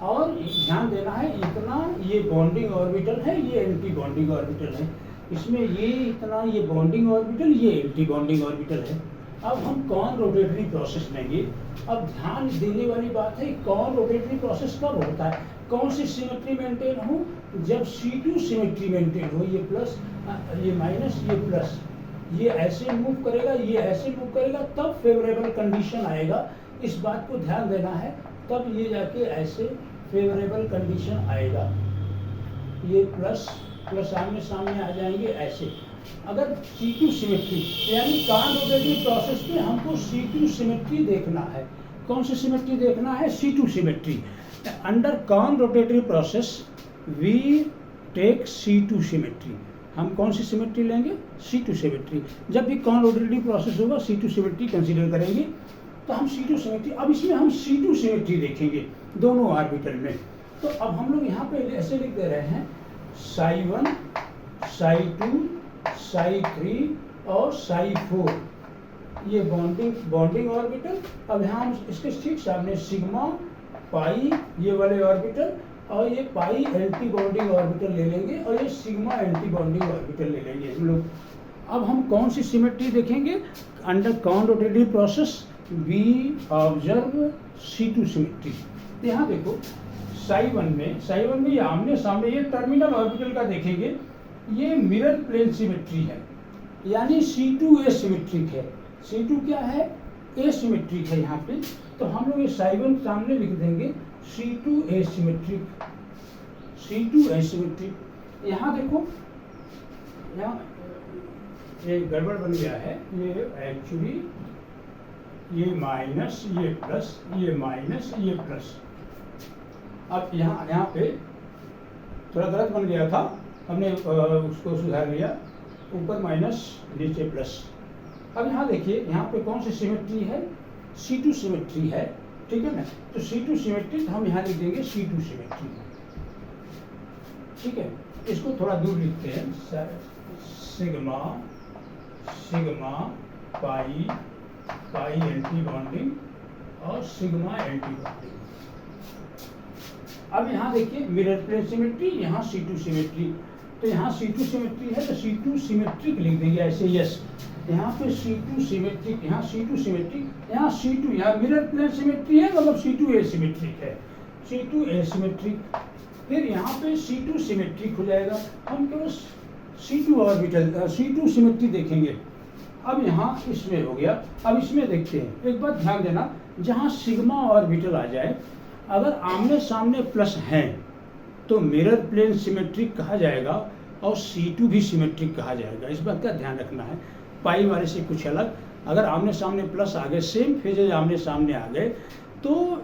और ध्यान देना है, इतना ये बॉन्डिंग ऑर्बिटल है, ये एंटी बॉन्डिंग ऑर्बिटल है। इसमें ये इतना ये बॉन्डिंग ऑर्बिटल, ये एंटी बॉन्डिंग ऑर्बिटल है। अब हम कॉन रोटेटरी प्रोसेस लेंगे। अब ध्यान देने वाली बात है, कॉन रोटेटरी प्रोसेस कब होता है, कौन सी सिमेट्री मेंटेन हो, जब C2 सिमेट्री मेंटेन हो। ये प्लस, ये माइनस, ये प्लस, ये ऐसे मूव करेगा, ये ऐसे मूव करेगा, तब फेवरेबल कंडीशन आएगा। इस बात को ध्यान देना है, तब ये जाके ऐसे फेवरेबल कंडीशन आएगा। ये प्लस प्लस आमने सामने आ जाएंगे ऐसे। अगर C2 सिमेट्री यानी कॉन रोटेटरी प्रोसेस में हमको C2 सिमेट्री देखना है। कौन सी सिमेट्री देखना है, C2 symmetry. Under conrotatory process we take C2 symmetry. हम कौन सी सिमेट्री लेंगे, C2 सिमेट्री। जब भी कॉन रोटेटरी प्रोसेस होगा C2 सिमेट्री कंसीडर करेंगे, तो हम C2 सिमेट्री। अब इसमें हम C2 सिमेट्री देखेंगे दोनों ऑर्बिटल में। तो अब हम लोग यहाँ पे ऐसे लिख दे रहे हैं psi1, psi2, psi3 और psi4, ये बॉन्डिंग ऑर्बिटल। अब यहाँ हम इसके ठीक सामने सिग्मा पाई ये वाले ऑर्बिटल और ये पाई एंटी बॉन्डिंग ऑर्बिटल ले लेंगे और ये सिग्मा एंटी बॉन्डिंग ऑर्बिटल ले लेंगे हम लोग। अब हम कौन सी सिमेट्री देखेंगे, under conrotatory process we observe C2 symmetry. तो यहाँ देखो psi1 में ये आमने सामने, ये टर्मिनल ऑर्बिटल का देखेंगे, ये मिरर प्लेन सिमेट्री है, यानी C2 एसिमेट्रिक है। C2 क्या है, एसिमेट्रिक है यहाँ पे। तो हम लोग ये psi1 सामने लिख देंगे C2 एसिमेट्रिक, C2 एसिमेट्रिक। यहाँ देखो, यहाँ ये गड़बड़ बन गया है, ये एक्चुअली ये माइनस, ये प्लस, ये माइनस, ये प्लस। अब यहाँ पे थोड़ा गलत बन गया था, हमने उसको सुधार लिया, ऊपर माइनस नीचे प्लस। अब यहाँ देखिए, यहाँ पे कौन सी सिमेट्री है, C2 सिमेट्री है, ठीक है ना। तो C2 सिमेट्री हम यहाँ लिख देंगे C2 सिमेट्री, ठीक है। इसको थोड़ा दूर लिखते हैं, सिग्मा पाई एंटी बॉन्डिंग और सिग्मा एंटी बॉन्डिंग। अब यहाँ देखिए मिरर प्लेन सिमेट्री, यहाँ C2 सिमेट्री। तो यहाँ C2 सिमेट्री है तो C2 सिमेट्रिक लिख देंगे ऐसे, यस। यहाँ पे C2 सिमेट्रिक, यहाँ C2 सिमेट्रिक, यहाँ C2, यहाँ मिरर प्लेन सिमेट्री है, मतलब C2 एसिमेट्रिक है, C2 एसिमेट्रिक। फिर यहाँ पे C2 सिमेट्रिक हो जाएगा, हम केवल C2 ऑर्बिटल C2 सिमेट्री देखेंगे। अब यहाँ इसमें हो गया। अब इसमें देखते हैं, एक बात ध्यान देना, जहाँ सिग्मा ऑर्बिटल आ जाए, अगर आमने सामने प्लस हैं तो मिरर प्लेन सिमेट्रिक कहा जाएगा और C2 भी सिमेट्रिक कहा जाएगा। इस बात का ध्यान रखना है, पाई वाले से कुछ अलग। अगर आमने सामने प्लस आ गए, सेम फेजेज आमने सामने आ गए, तो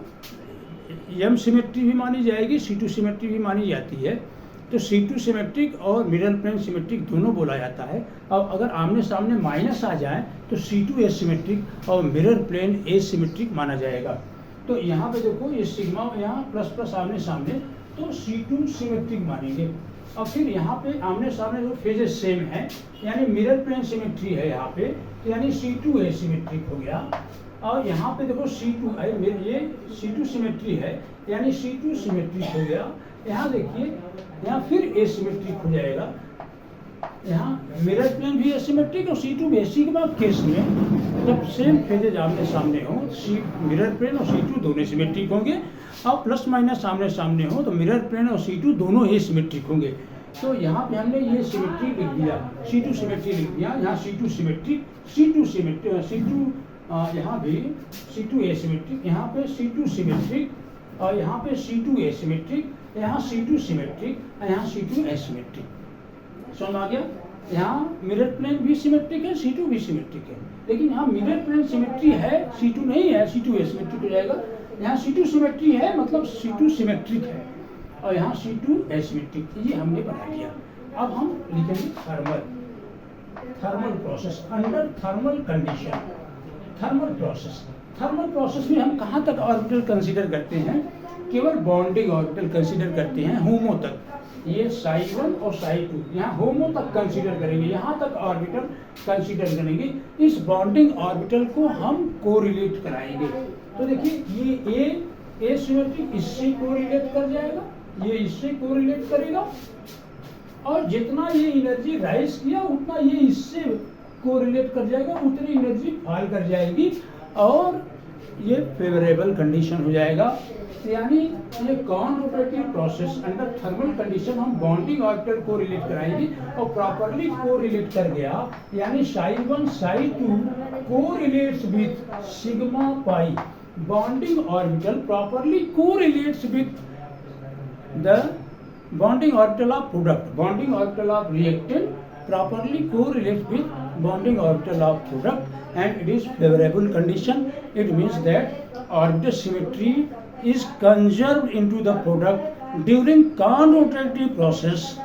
M सिमेट्री भी मानी जाएगी, C2 सिमेट्री भी मानी जाती है। तो C2 सिमेट्रिक और मिरर प्लेन सिमेट्रिक दोनों बोला जाता है। अब अगर आमने सामने माइनस आ जाए तो C2 एसिमेट्रिक और मिरर प्लेन एसिमेट्रिक माना जाएगा। तो यहाँ पे देखो, ये सिग्मा यहाँ प्लस प्लस आमने सामने, तो C2 सिमेट्रिक मानेंगे। और फिर यहाँ पे आमने सामने जो फेजेस सेम है, यानी मिरर प्लेन सिमेट्री है यहाँ पे, तो यानी C2 एसिमेट्रिक हो गया। और यहाँ पे देखो C2 है, मेरे ये C2 सिमेट्री है, यानी C2 सिमेट्रिक हो गया। यहाँ देखिए, यहाँ फिर एसिमेट्रिक हो जाएगा। यहाँ मिरर प्लेन भी एसिमेट्रिक और C2 भी। सिग्मा केस में जब सेम फेजेज आमने सामने हो, मिरर प्लेन और C2 दोनों सिमेट्रिक होंगे, और प्लस माइनस आमने सामने हो तो मिरर प्लेन और C2 दोनों एसिमेट्रिक होंगे। तो यहाँ पे हमने ये सिमेट्री लिख दिया, C2 सिमेट्री लिख दिया। यहाँ C2 symmetric, C2 symmetric, C2 यहाँ भी C2 एसिमेट्रिक, यहाँ पे C2 सिमेट्रिक, और यहाँ पे C2 एसिमेट्रिक, यहाँ C2 सिमेट्रिक, यहाँ C2 एसिमेट्रिक। समझ आ गया? यहाँ मिरर प्लेन भी सिमेट्रिक है, C2 भी सिमेट्रिक है, लेकिन यहाँ मिरर प्लेन सिमेट्री है, C2 नहीं है, C2 एसिमेट्रिक हो जाएगा। यहाँ C2 सिमेट्री है, मतलब C2 सिमेट्रिक है, और यहाँ C2 एसिमेट्रिक। ये हमने बना लिया। अब हम लिखेंगे thermal process under thermal condition. Thermal process में हम कहाँ तक ऑर्बिटल कंसीडर करते हैं? केवल बॉन्डिंग ऑर्बिटल कंसीडर करते हैं, होमो तक। ये psi1 और psi2 यहाँ होमो तक कंसीडर करेंगे, यहाँ तक ऑर्बिटल कंसीडर करेंगे। इस बॉन्डिंग ऑर्बिटल को हम कोरिलेट कराएंगे। तो देखिए, ये एसिमेट्रिक इससे कोरिलेट कर जाएगा, ये इससे कोरिलेट करेगा, और जितना ये एनर्जी राइज किया उतना ये इससे कोरिलेट कर जाएगा, उतनी एनर्जी फॉल कर जाएगी, और ये फेवरेबल कंडीशन हो जाएगा। यानी ये कॉनरोटेटिव प्रोसेस अंडर थर्मल कंडीशन हम बॉन्डिंग ऑर्बिटल को रिलेट कराएंगे, और प्रॉपर्ली को रिलेट कर गया, यानी psi1 psi2 को relates with sigma pi. Bonding orbital properly को relates with the bonding orbital of product, bonding orbital of reactant properly correlates with bonding orbital of product, and it is favorable condition. It means that orbital symmetry is conserved into the product during conrotative process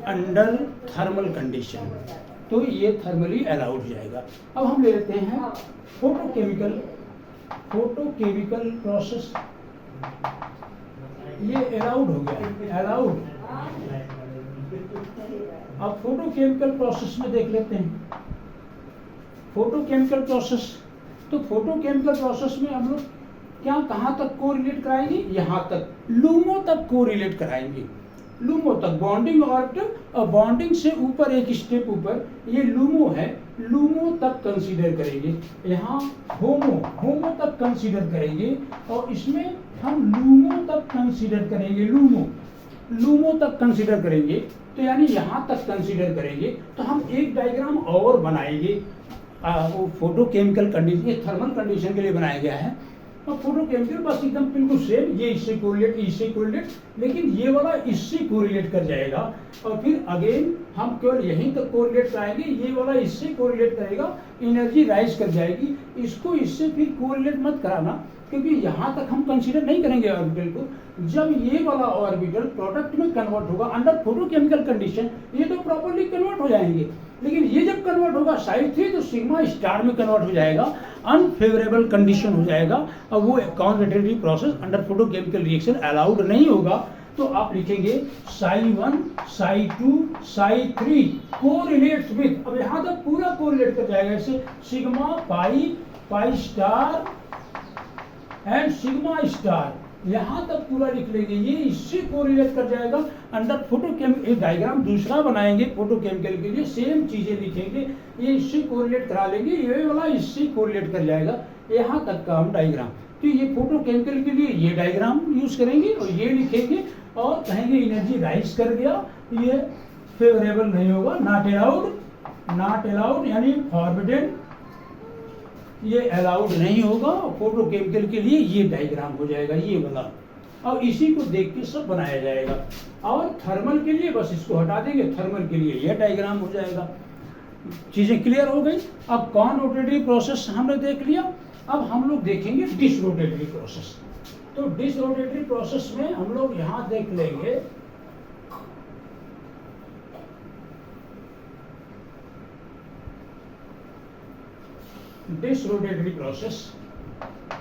under thermal condition. तो ये थर्मली अलाउड हो जाएगा। अब हम ले लेते हैं फोटोकेमिकल प्रोसेस। ये अलाउड हो गया, अलाउड। अब फोटोकेमिकल प्रोसेस में देख लेते हैं फोटोकेमिकल प्रोसेस। तो फोटोकेमिकल प्रोसेस में हम लोग क्या कहाँ तक कोरिलेट कराएंगे? यहाँ तक, लूमो तक कोरिलेट कराएंगे, लूमो तक। बॉन्डिंग ऑर्बिटल और बॉन्डिंग से ऊपर एक स्टेप ऊपर ये लूमो है, लूमो तक कंसीडर करेंगे। यहाँ होमो तक कंसीडर करेंगे, और इसमें हम लूमो तक कंसीडर करेंगे, लूमो तक कंसीडर करेंगे। तो यानी यहाँ तक कंसीडर करेंगे। तो हम एक डायग्राम और बनाएंगे, वो फोटोकेमिकल कंडीशन, ये थर्मल कंडीशन के लिए बनाया गया है। और फोटोकेमिकल बस एकदम बिल्कुल सेम, ये इससे कोरिलेट, इससे कोरिलेट, लेकिन ये वाला इससे कोरिलेट कर जाएगा। और फिर अगेन हम केवल यहीं तक कोरिलेट कराएंगे, ये वाला इससे कोरिलेट करेगा, एनर्जी राइज कर जाएगी। इसको इससे फिर कोरिलेट मत कराना, क्योंकि यहाँ तक हम कंसीडर नहीं करेंगे ऑर्बिटल को। जब ये वाला ऑर्बिटल प्रोडक्ट में कन्वर्ट होगा अंडर फोटोकेमिकल कंडीशन, ये तो प्रॉपर्ली कन्वर्ट हो जाएंगे, लेकिन ये जब कन्वर्ट होगा साइड 3 तो सिग्मा स्टार में कन्वर्ट हो जाएगा, अनफेवरेबल कंडीशन हो जाएगा, और वो conrotatory process under photochemical reaction allowed नहीं होगा। तो आप लिखेंगे psi1 psi2 psi3 correlates with. अब यहाँ तक पूरा कोरिलेट कर जाएगा, ऐसे sigma pi star and sigma star, यहाँ तक पूरा लिख लेंगे। ये इससे कोरिलेट कर जाएगा अंडर फोटोकेमिकल। एक डायग्राम दूसरा बनाएंगे फोटोकेमिकल के लिए, सेम चीजें लिखेंगे, ये इससे कोरिलेट करा लेंगे, ये वाला इससे कोरिलेट कर जाएगा, यहाँ तक का हम डायग्राम। तो ये फोटोकेमिकल के लिए ये डायग्राम यूज करेंगे, और ये लिखेंगे, और कहेंगे एनर्जी राइज कर गया, ये फेवरेबल नहीं होगा, नॉट अलाउड यानी फॉरबिडेन, ये अलाउड नहीं होगा। फोटोकेमिकल के लिए ये डायग्राम हो जाएगा, ये वाला, और इसी को देख के सब बनाया जाएगा। और थर्मल के लिए बस इसको हटा देंगे, थर्मल के लिए ये डायग्राम हो जाएगा। चीजें क्लियर हो गई। अब कॉनरोटेटिव प्रोसेस हमने देख लिया, अब हम लोग देखेंगे डिसरोटेटरी प्रोसेस। तो डिसरोटेटरी प्रोसेस में हम लोग यहाँ देख लेंगे डिसरोटेटरी प्रोसेस।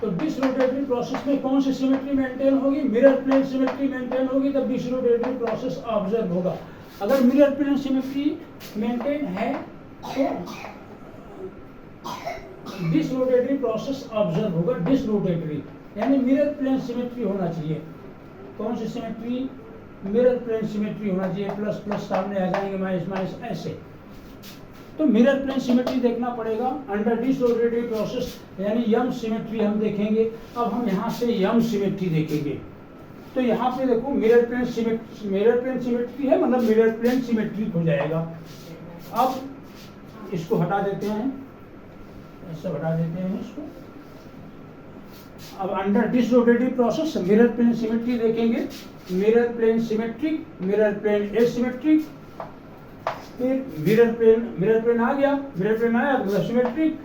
तो डिसरोटेटरी प्रोसेस में कौन सी सिमेट्री मेंटेन होगी? मिरर प्लेन सिमेट्री मेंटेन होगी, तब डिसरोटेटरी प्रोसेस ऑब्जर्व होगा। अगर मिरर प्लेन सिमेट्री मेंटेन है तो डिसरोटेटरी प्रोसेस ऑब्जर्व होगा, डिसरोटेटरी यानी मिरर प्लेन सिमेट्री होना चाहिए। कौन सी सिमेट्री? मिरर प्लेन सिमेट्री होना चाहिए, प्लस प्लस सामने आ जाएंगे, माइनस माइनस ऐसे। तो मिरर प्लेन सिमेट्री देखना पड़ेगा अंडर डिसरोटेटरी प्रोसेस, यानी यम सिमेट्री हम देखेंगे। अब हम यहाँ से यम सिमेट्री देखेंगे, तो यहाँ पे देखो मिरर प्लेन सिमेट्री है, मतलब मिरर प्लेन सिमेट्रिक हो जाएगा। अब इसको हटा देते हैं, ऐसे हटा देते हैं इसको। अब under disrotatory process mirror plane symmetry देखेंगे, mirror plane symmetric, mirror plane asymmetric, फिर मिरर प्लेन आ गया, मिरर प्लेन आया तो सिमेट्रिक,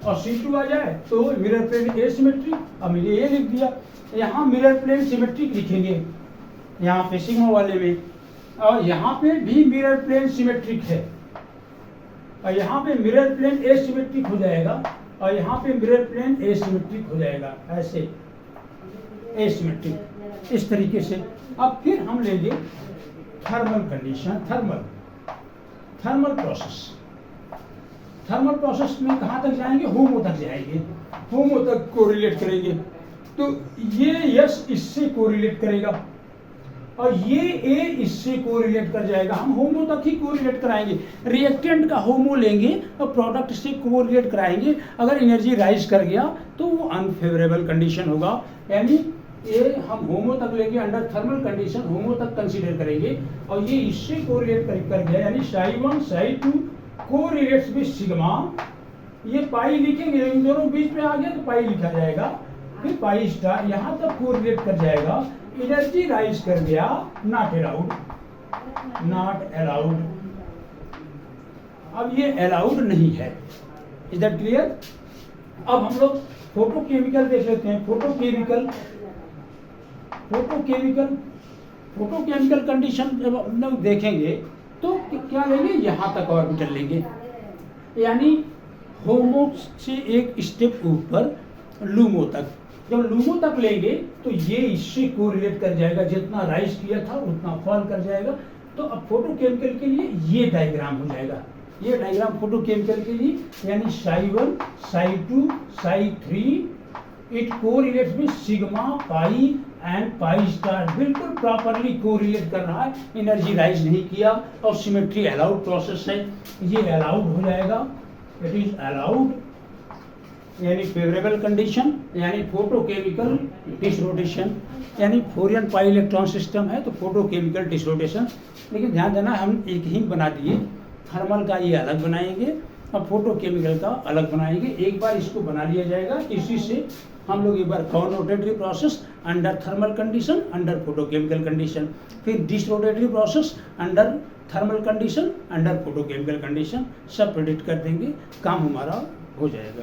और C2 आ जाए तो मिरर प्लेन एसिमेट्रिक। अब मैंने ये लिख दिया, यहाँ मिरर प्लेन सिमेट्रिक लिखेंगे यहाँ पे सिग्मा वाले में, और यहाँ पे भी मिरर प्लेन सिमेट्रिक है, और यहाँ पे मिरर प्लेन एसिमेट्रिक हो जाएगा, और यहाँ पे मिरर प्लेन एसिमेट्रिक हो जाएगा, ऐसे एसिमेट्रिक इस तरीके से। अब फिर हम लेंगे थर्मल कंडीशन, थर्मल प्रोसेस में कहाँ तक जाएंगे? होमो तक जाएंगे, होमो तक कोरिलेट करेंगे। तो ये यस इससे कोरिलेट करेगा, और ये ए इससे कोरिलेट कर जाएगा। हम होमो तक ही कोरिलेट कराएंगे, रिएक्टेंट का होमो लेंगे और प्रोडक्ट से कोरिलेट कराएंगे। अगर एनर्जी राइज कर गया तो वो अनफेवरेबल कंडीशन होगा, यानी ये हम होमो तक लेंगे अंडर थर्मल कंडीशन, होमो तक कंसीडर करेंगे, और ये इससे कोरिलेट कर गया, यानी psi1 psi2 correlates with sigma. ये पाई लिखेंगे, इन दोनों बीच में आ गया तो पाई लिखा जाएगा, फिर पाई स्टार यहाँ तक कोरिलेट कर जाएगा। एनर्जी राइज कर गया, नॉट अलाउड। अब ये अलाउड नहीं है, इज दैट क्लियर? अब हम लोग फोटोकेमिकल देख लेते हैं। फोटोकेमिकल कंडीशन जब हम लोग देखेंगे तो क्या लेंगे? यहाँ तक ऑर्बिटल लेंगे, यानी होमो से एक स्टेप ऊपर लूमो तक। जब लूमो तक लेंगे तो ये इससे कोरिलेट कर जाएगा, जितना राइज किया था उतना फॉल कर जाएगा। तो अब फोटोकेमिकल के लिए ये डायग्राम हो जाएगा, ये डायग्राम फोटोकेमिकल के लिए, यानी psi1 psi2 psi3 it correlates with sigma pi and pi star, बिल्कुल प्रॉपरली कोरिलेट कर रहा है, एनर्जी राइज नहीं किया, और सिमेट्री अलाउड प्रोसेस है, ये अलाउड हो जाएगा, इट इज अलाउड, यानी फेवरेबल कंडीशन, यानी फोटोकेमिकल डिसरोटेशन, यानी फोरियन पाई इलेक्ट्रॉन सिस्टम है तो फोटोकेमिकल डिसरोटेशन। लेकिन ध्यान देना, हम एक ही बना दिए, थर्मल का ये अलग बनाएंगे और फोटोकेमिकल का अलग बनाएंगे। एक बार इसको बना लिया जाएगा, इसी से हम लोग एक बार conrotatory process under thermal condition, under photochemical condition, फिर disrotatory process under thermal condition, under photochemical condition, सब प्रेडिक्ट कर देंगे, काम हमारा हो जाएगा।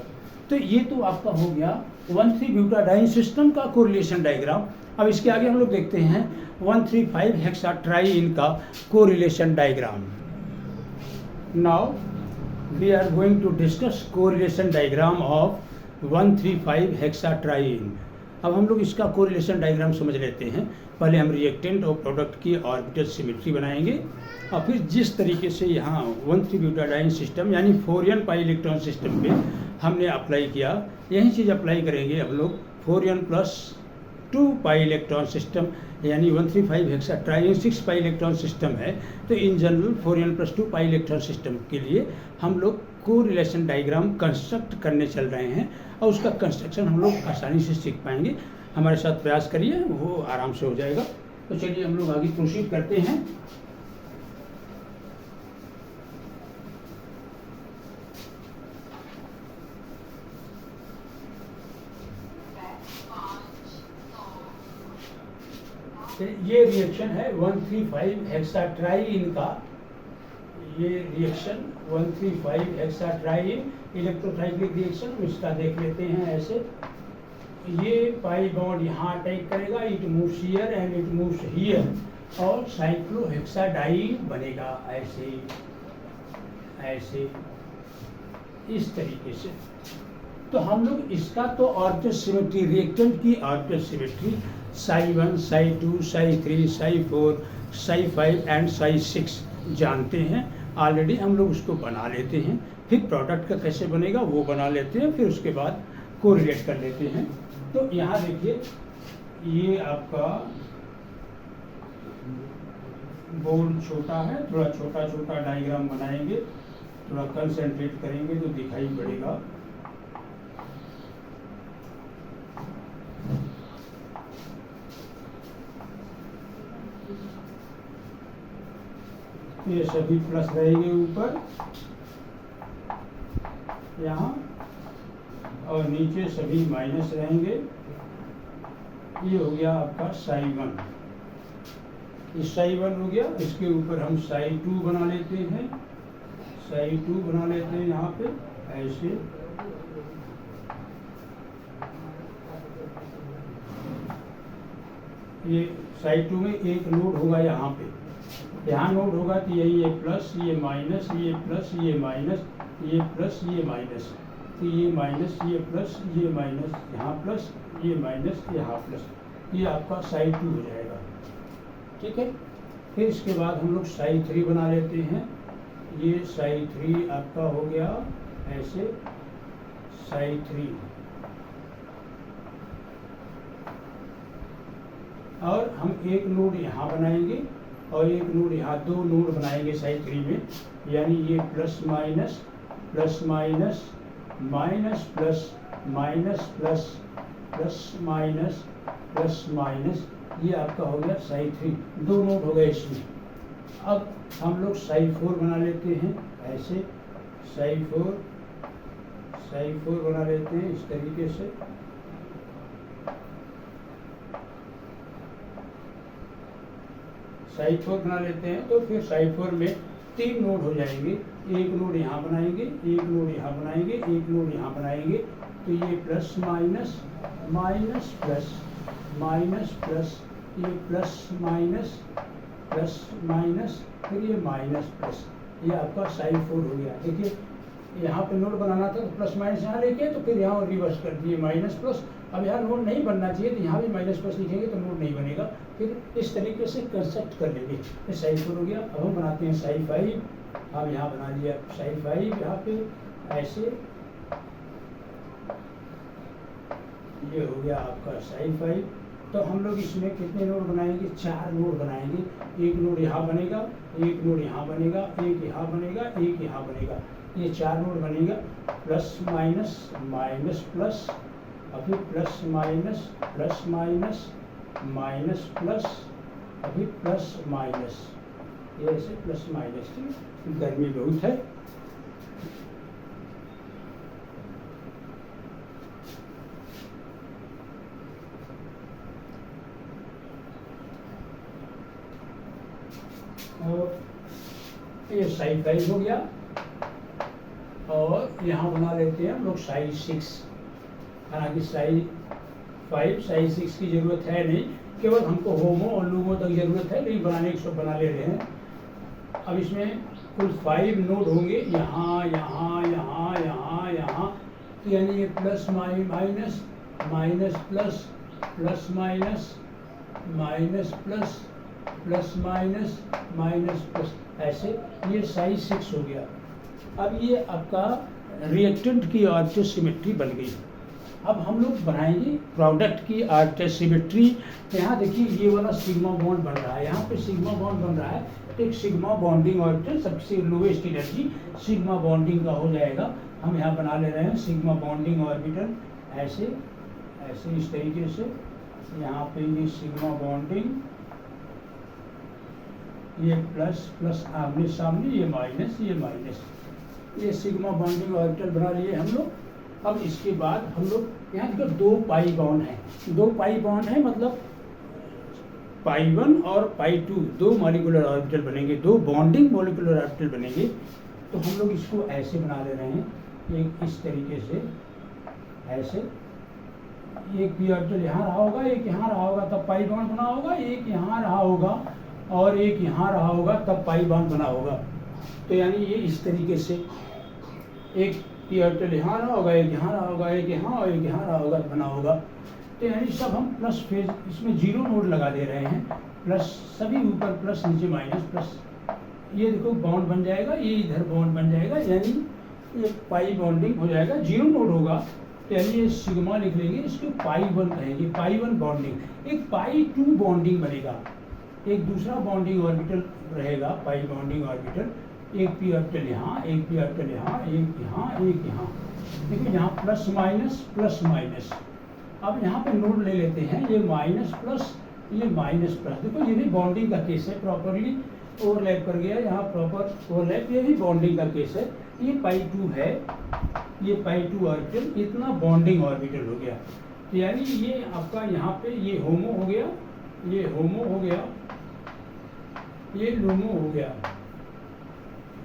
तो ये तो आपका हो गया 1,3-ब्यूटाडाइन सिस्टम का कोरिलेशन डायग्राम। अब इसके आगे हम लोग देखते हैं 1,3,5 हेक्साट्राईन का correlation diagram. Now we are going to discuss correlation diagram of 1,3,5 hexatriene. अब हम लोग इसका कोरिलेशन डायग्राम समझ लेते हैं। पहले हम रिएक्टेंट और प्रोडक्ट की ऑर्बिटल सिमेट्री बनाएंगे, और फिर जिस तरीके से यहाँ 1,3-ब्यूटाडाइन सिस्टम यानी फोरियन पाई इलेक्ट्रॉन सिस्टम पे हमने अप्लाई किया, यही चीज़ अप्लाई करेंगे हम लोग फोरियन प्लस 2 पाई इलेक्ट्रॉन सिस्टम, यानी 1,3,5 हेक्साट्राईन 6 पाई इलेक्ट्रॉन सिस्टम है। तो in general फोरियन plus 2 pi electron system के लिए हम लोग कोरिलेशन डायग्राम कंस्ट्रक्ट करने चल रहे हैं, और उसका कंस्ट्रक्शन हम लोग आसानी से सीख पाएंगे। हमारे साथ प्रयास करिए, वो आराम से हो जाएगा। तो चलिए हम लोग आगे प्रोसीड करते हैं। ये रिएक्शन है 1,3,5 हेक्साट्राईन का, ये रिएक्शन 1,3,5 हेक्साट्राईन इलेक्ट्रोसाइक्लिक रिएक्शन, इसका देख लेते हैं। ऐसे ये पाई बॉन्ड यहाँ अटैक करेगा, it moves here and it moves here, और साइक्लोहेक्साडाइन बनेगा ऐसे ऐसे इस तरीके से। तो हम लोग इसका तो ऑर्बिटल सिमेट्री, रिएक्टेंट की orbital symmetry psi1 psi2 psi3 psi4 psi5 and psi6 जानते हैं ऑलरेडी, हम लोग उसको बना लेते हैं। फिर प्रोडक्ट का कैसे बनेगा वो बना लेते हैं, फिर उसके बाद कोरिलेट कर लेते हैं। तो यहाँ देखिए ये आपका बोर्ड छोटा है, थोड़ा छोटा छोटा डायग्राम बनाएंगे, थोड़ा कंसंट्रेट करेंगे तो दिखाई पड़ेगा। ये सभी प्लस रहेंगे ऊपर यहाँ, और नीचे सभी माइनस रहेंगे। ये हो गया आपका साई 1, ये साई 1 हो गया। इसके ऊपर हम साई 2 बना लेते हैं, साई 2 बना लेते हैं यहाँ पे ऐसे। ये साई 2 में एक नोड होगा यहाँ पे, यहाँ नोड होगा तो यही ये प्लस, ये माइनस, ये प्लस, ये माइनस, ये प्लस, ये माइनस, तो ये माइनस, ये प्लस, ये माइनस, यहाँ प्लस, ये माइनस, यहाँ प्लस, ये आपका साई 2 हो जाएगा। ठीक है, फिर इसके बाद हम लोग साई 3 बना लेते हैं। ये साई 3 आपका हो गया ऐसे, साई 3, और हम एक नोड यहाँ बनाएंगे और एक नोड यहाँ, 2 नोड बनाएंगे साई 3 में, यानी ये plus minus, plus minus, minus plus, minus plus, plus minus, plus minus, ये आपका हो गया साई 3, 2 नोड हो गए इसमें। अब हम लोग साई 4 बना लेते हैं ऐसे, साई 4, साई 4 बना लेते हैं इस तरीके से। साई 4 बना लेते हैं तो फिर साई 4 में 3 नोड हो जाएंगे, एक नोड यहाँ बनाएंगे, एक नोड यहाँ बनाएंगे, एक नोड यहाँ बनाएंगे, तो ये plus minus, minus plus, minus plus, ये प्लस माइनस, प्लस माइनस, फिर ये माइनस प्लस, ये आपका साई 4 हो गया। देखिए यहाँ पे नोड बनाना था तो प्लस माइनस यहाँ लेके, तो फिर यहाँ रिवर्स कर दिए माइनस प्लस। अब यहाँ नोड नहीं बनना चाहिए तो यहाँ भी माइनस प्लस लिखेंगे तो नोड नहीं बनेगा। फिर इस तरीके से कंसेप्ट कर लेंगे। ये साई 4 हो गया। अब हम बनाते हैं साई 5। अब यहाँ बना लिया साई 5, यहाँ पे ऐसे, ये हो गया आपका साई 5। तो हम लोग इसमें कितने नोड बनाएंगे? 4 नोड बनाएंगे। एक नोड यहाँ बनेगा, एक नोड यहाँ बनेगा, एक यहाँ बनेगा, एक यहाँ बनेगा, ये 4 नोड बनेगा। प्लस माइनस, माइनस प्लस, अभी plus minus, plus minus, minus plus, अभी प्लस माइनस, ये ऐसे प्लस माइनस। गर्मी बहुत है। और ये साई 5 हो गया। और यहाँ बना लेते हैं हम लोग साई 6। हालांकि साई 5 साई 6 की ज़रूरत है नहीं, केवल हमको होमो और लूमो तक ज़रूरत है, लेकिन बनाने के सब बना ले रहे हैं। अब इसमें कुल 5 नोड होंगे, यहाँ यहाँ यहाँ यहाँ यहाँ, तो यानी ये plus minus, minus plus, plus minus, minus plus, plus minus, minus plus, ऐसे ये साई 6 हो गया। अब ये आपका रिएक्टेंट की ऑर्बिटल सिमेट्री बन गई। अब हम लोग बनाएंगे प्रोडक्ट की ऑर्बिटल सिमेट्री। यहाँ देखिए ये वाला सिग्मा बॉन्ड बन रहा है, यहाँ पे सिग्मा बॉन्ड बन रहा है, एक सिग्मा बॉन्डिंग ऑर्बिटल, सबसे लोवेस्ट एनर्जी सिग्मा बॉन्डिंग का हो जाएगा। हम यहाँ बना ले रहे हैं सिग्मा बॉन्डिंग ऑर्बिटल, ऐसे ऐसे इस तरीके से। यहाँ पे ये सिग्मा बॉन्डिंग, ये प्लस प्लस आमने सामने, ये माइनस, ये माइनस, ये सिग्मा बॉन्डिंग ऑर्बिटल बना लिए हम लोग। अब इसके बाद हम लोग यहाँ देखो 2 पाई बॉन्ड हैं, 2 पाई बॉन्ड है, मतलब पाई 1 और पाई 2, 2 मॉलिक्यूलर ऑर्बिटल बनेंगे, 2 बॉन्डिंग मॉलिक्यूलर ऑर्बिटल बनेंगे। तो हम लोग इसको ऐसे बना ले रहे हैं, एक इस तरीके से, ऐसे। एक पी ऑर्बिटल यहाँ रहा होगा, एक यहाँ रहा होगा, तब पाई बॉन्ड बना होगा, एक यहाँ रहा होगा और एक यहाँ रहा होगा, तब पाई बॉन्ड बना होगा। तो यानी ये इस तरीके से एक पी ऑर्बिटल यहाँ रहा होगा, एक यहाँ रहा होगा, एक यहाँ और एक यहाँ रहा होगा, बना होगा। तो यानी सब हम प्लस फेज, इसमें 0 नोड लगा दे रहे हैं, प्लस सभी ऊपर प्लस, नीचे माइनस, प्लस। ये देखो बॉन्ड बन जाएगा, ये इधर बॉन्ड बन जाएगा, यानी ये पाई बॉन्डिंग हो जाएगा, 0 नोड होगा तो यानी ये सिग्मा लिख लेंगे, इसको पाई 1 कहेंगे, पाई 1 बॉन्डिंग। एक पाई 2 बॉन्डिंग बनेगा, एक दूसरा बॉन्डिंग ऑर्बिटल रहेगा, पाई बॉन्डिंग ऑर्बिटल, एक पी ऑर्बिटल यहाँ, एक पी ऑर्बिटल यहाँ, एक यहाँ, एक यहाँ। देखो यहाँ प्लस माइनस प्लस माइनस। अब यहाँ पे नोड ले लेते हैं, ये माइनस प्लस, ये माइनस प्लस। देखो ये भी बॉन्डिंग का केस है, प्रॉपरली ओवरलैप कर गया, यहाँ प्रॉपर ओवरलैप, ये भी बॉन्डिंग का केस है। ये पाई 2 है, ये पाई 2 ऑर्बिटल, इतना बॉन्डिंग ऑर्बिटल हो गया। तो यानी ये आपका यहाँ पे ये होमो हो गया, ये होमो हो गया, ये लूमो हो गया,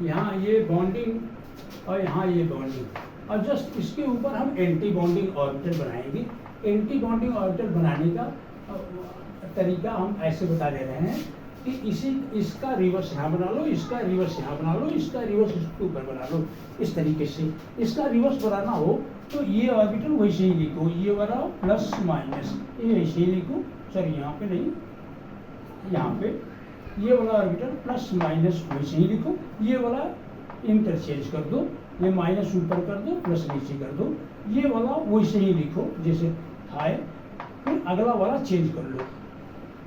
यहाँ ये बॉन्डिंग और यहाँ ये बॉन्डिंग। और जस्ट इसके ऊपर हम एंटी बॉन्डिंग ऑर्बिटल बनाएंगे। एंटी बॉन्डिंग ऑर्बिटल बनाने का तरीका हम ऐसे बता दे रहे हैं कि इसका रिवर्स यहाँ बना लो, इसका रिवर्स यहाँ बना लो, इसका रिवर्स इसके ऊपर बना लो। इस तरीके से इसका रिवर्स बनाना हो तो ये ऑर्बिटल वैसे ही लिखो, ये वाला प्लस माइनस, ये वैसे ही लिखो, सॉरी यहाँ पे नहीं, यहाँ पे ये वाला ऑर्बिटल प्लस माइनस वैसे ही लिखो, ये वाला इंटरचेंज कर दो, ये माइनस ऊपर कर दो, प्लस नीचे कर दो, ये वाला वैसे ही लिखो जैसे है, फिर अगला वाला चेंज कर लो,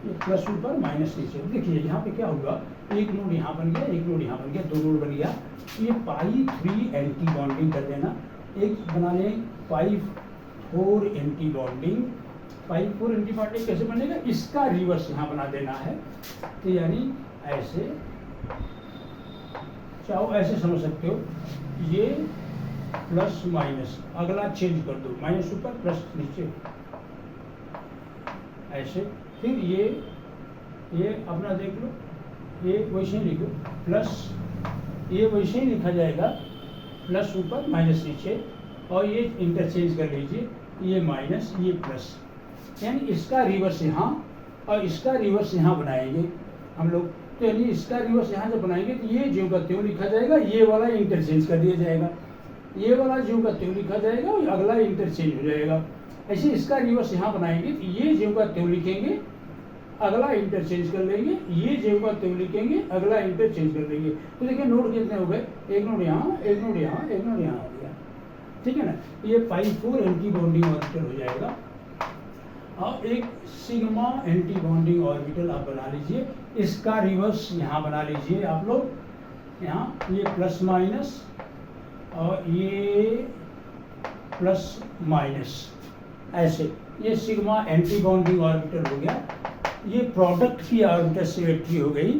ये प्लस ऊपर माइनस नीचे। देखिए यहाँ पे क्या होगा, एक नोड यहाँ बन गया, एक नोड यहाँ बन गया, 2 नोड बन गया। ये पाई 3 एंटी बॉन्डिंग कर देना, एक बना लें पाई 4 एंटी बॉन्डिंग। पाई 4 एंटी बॉन्डिंग कैसे बनेगा, इसका रिवर्स यहाँ बना देना है। तो यानी ऐसे, चाहो ऐसे समझ सकते हो, ये प्लस माइनस, अगला चेंज कर दो, माइनस ऊपर प्लस नीचे, ऐसे। फिर ये अपना देख लो, ये वैसे ही लिखो, प्लस ये वैसे ही लिखा जाएगा, प्लस ऊपर माइनस नीचे, और ये इंटरचेंज कर लीजिए, ये माइनस ये प्लस, यानी इसका रिवर्स यहाँ और इसका रिवर्स यहाँ बनाएंगे हम लोग। तो यानी इसका रिवर्स यहाँ जब बनाएंगे तो ये ज्यों का त्यों लिखा जाएगा, ये वाला इंटरचेंज कर दिया जाएगा, ये वाला ज्यों का त्यों लिखा जाएगा और अगला इंटरचेंज हो जाएगा। ऐसे इसका रिवर्स यहाँ बनाएंगे तो ये ज्यों का त्यों लिखेंगे, अगला इंटरचेंज कर लेंगे, ये ज्यों का त्यों लिखेंगे, अगला इंटरचेंज कर लेंगे। तो देखिए नोड कितने हो गए, एक नोड यहाँ, एक नोड यहाँ, एक नोड यहाँ हो गया, ठीक है ना। ये पाई 4 एंटी बॉन्डिंग ऑर्बिटल हो जाएगा। और एक सिग्मा एंटी बॉन्डिंग ऑर्बिटल आप बना लीजिए, इसका रिवर्स यहाँ बना लीजिए आप लोग, यहाँ ये प्लस माइनस और ये प्लस माइनस, ऐसे ये सिग्मा एंटी बॉन्डिंग ऑर्बिटल हो गया। ये प्रोडक्ट की ऑर्बिटल सिमेट्री हो गई,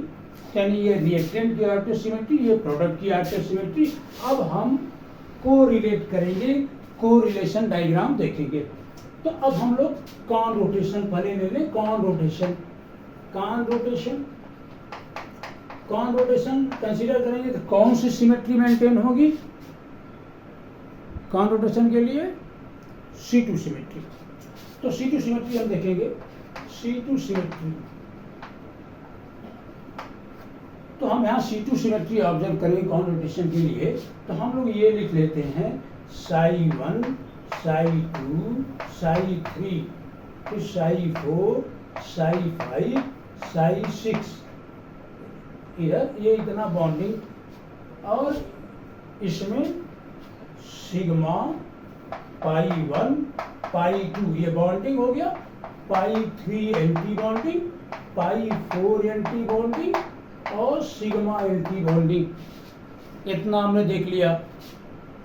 यानी ये रिएक्टेंट की ऑर्बिटल सिमेट्री, ये प्रोडक्ट की ऑर्बिटल सिमेट्री। अब हम को रिलेट करेंगे, को रिलेशन डायग्राम देखेंगे। तो अब हम लोग कॉन रोटेशन पहले ले लें, conrotation, conrotation, conrotation consider करेंगे तो कौन सी सिमेट्री मेंटेन होगी कॉन रोटेशन के लिए, C2 सिमेट्री। तो C2 सिमेट्री हम देखेंगे, C2 सिमेट्री। तो हम यहाँ C2 सिमेट्री ऑब्जर्व करेंगे कॉन रोटेशन के लिए, तो हम लोग ये लिख लेते हैं psi1, psi2, psi3, फिर psi4, psi5, psi6, इधर ये इतना बॉन्डिंग, और इसमें सिग्मा पाई 1 पाई 2 ये बॉन्डिंग हो गया, पाई 3 एंटी बॉन्डिंग, पाई 4 एंटी बॉन्डिंग और सिग्मा एंटी बॉन्डिंग। इतना हमने देख लिया,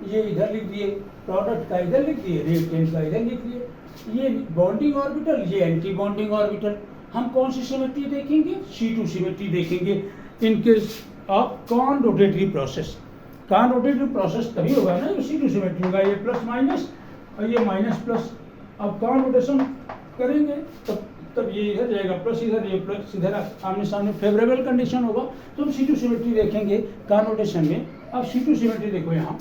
ये इधर लिख दिए, प्रोडक्ट का इधर लिख दिए, रिएक्टेंट का इधर लिख दिए, ये बॉन्डिंग ऑर्बिटल, ये एंटी बॉन्डिंग ऑर्बिटल। हम कौन सी सिमेट्री देखेंगे, C2 सिमेट्री देखेंगे in case of conrotatory process. Conrotatory process तभी होगा ना जो C2 सिमेट्री होगा, ये प्लस माइनस और ये माइनस प्लस। अब कॉन रोटेशन करेंगे तब ये इधर जाएगा प्लस, इधर ये प्लस, इधर आमने सामने फेवरेबल कंडीशन होगा तो हम C2 सिमेट्री देखेंगे कॉन रोटेशन में। अब C2 सिमेट्री देखो यहाँ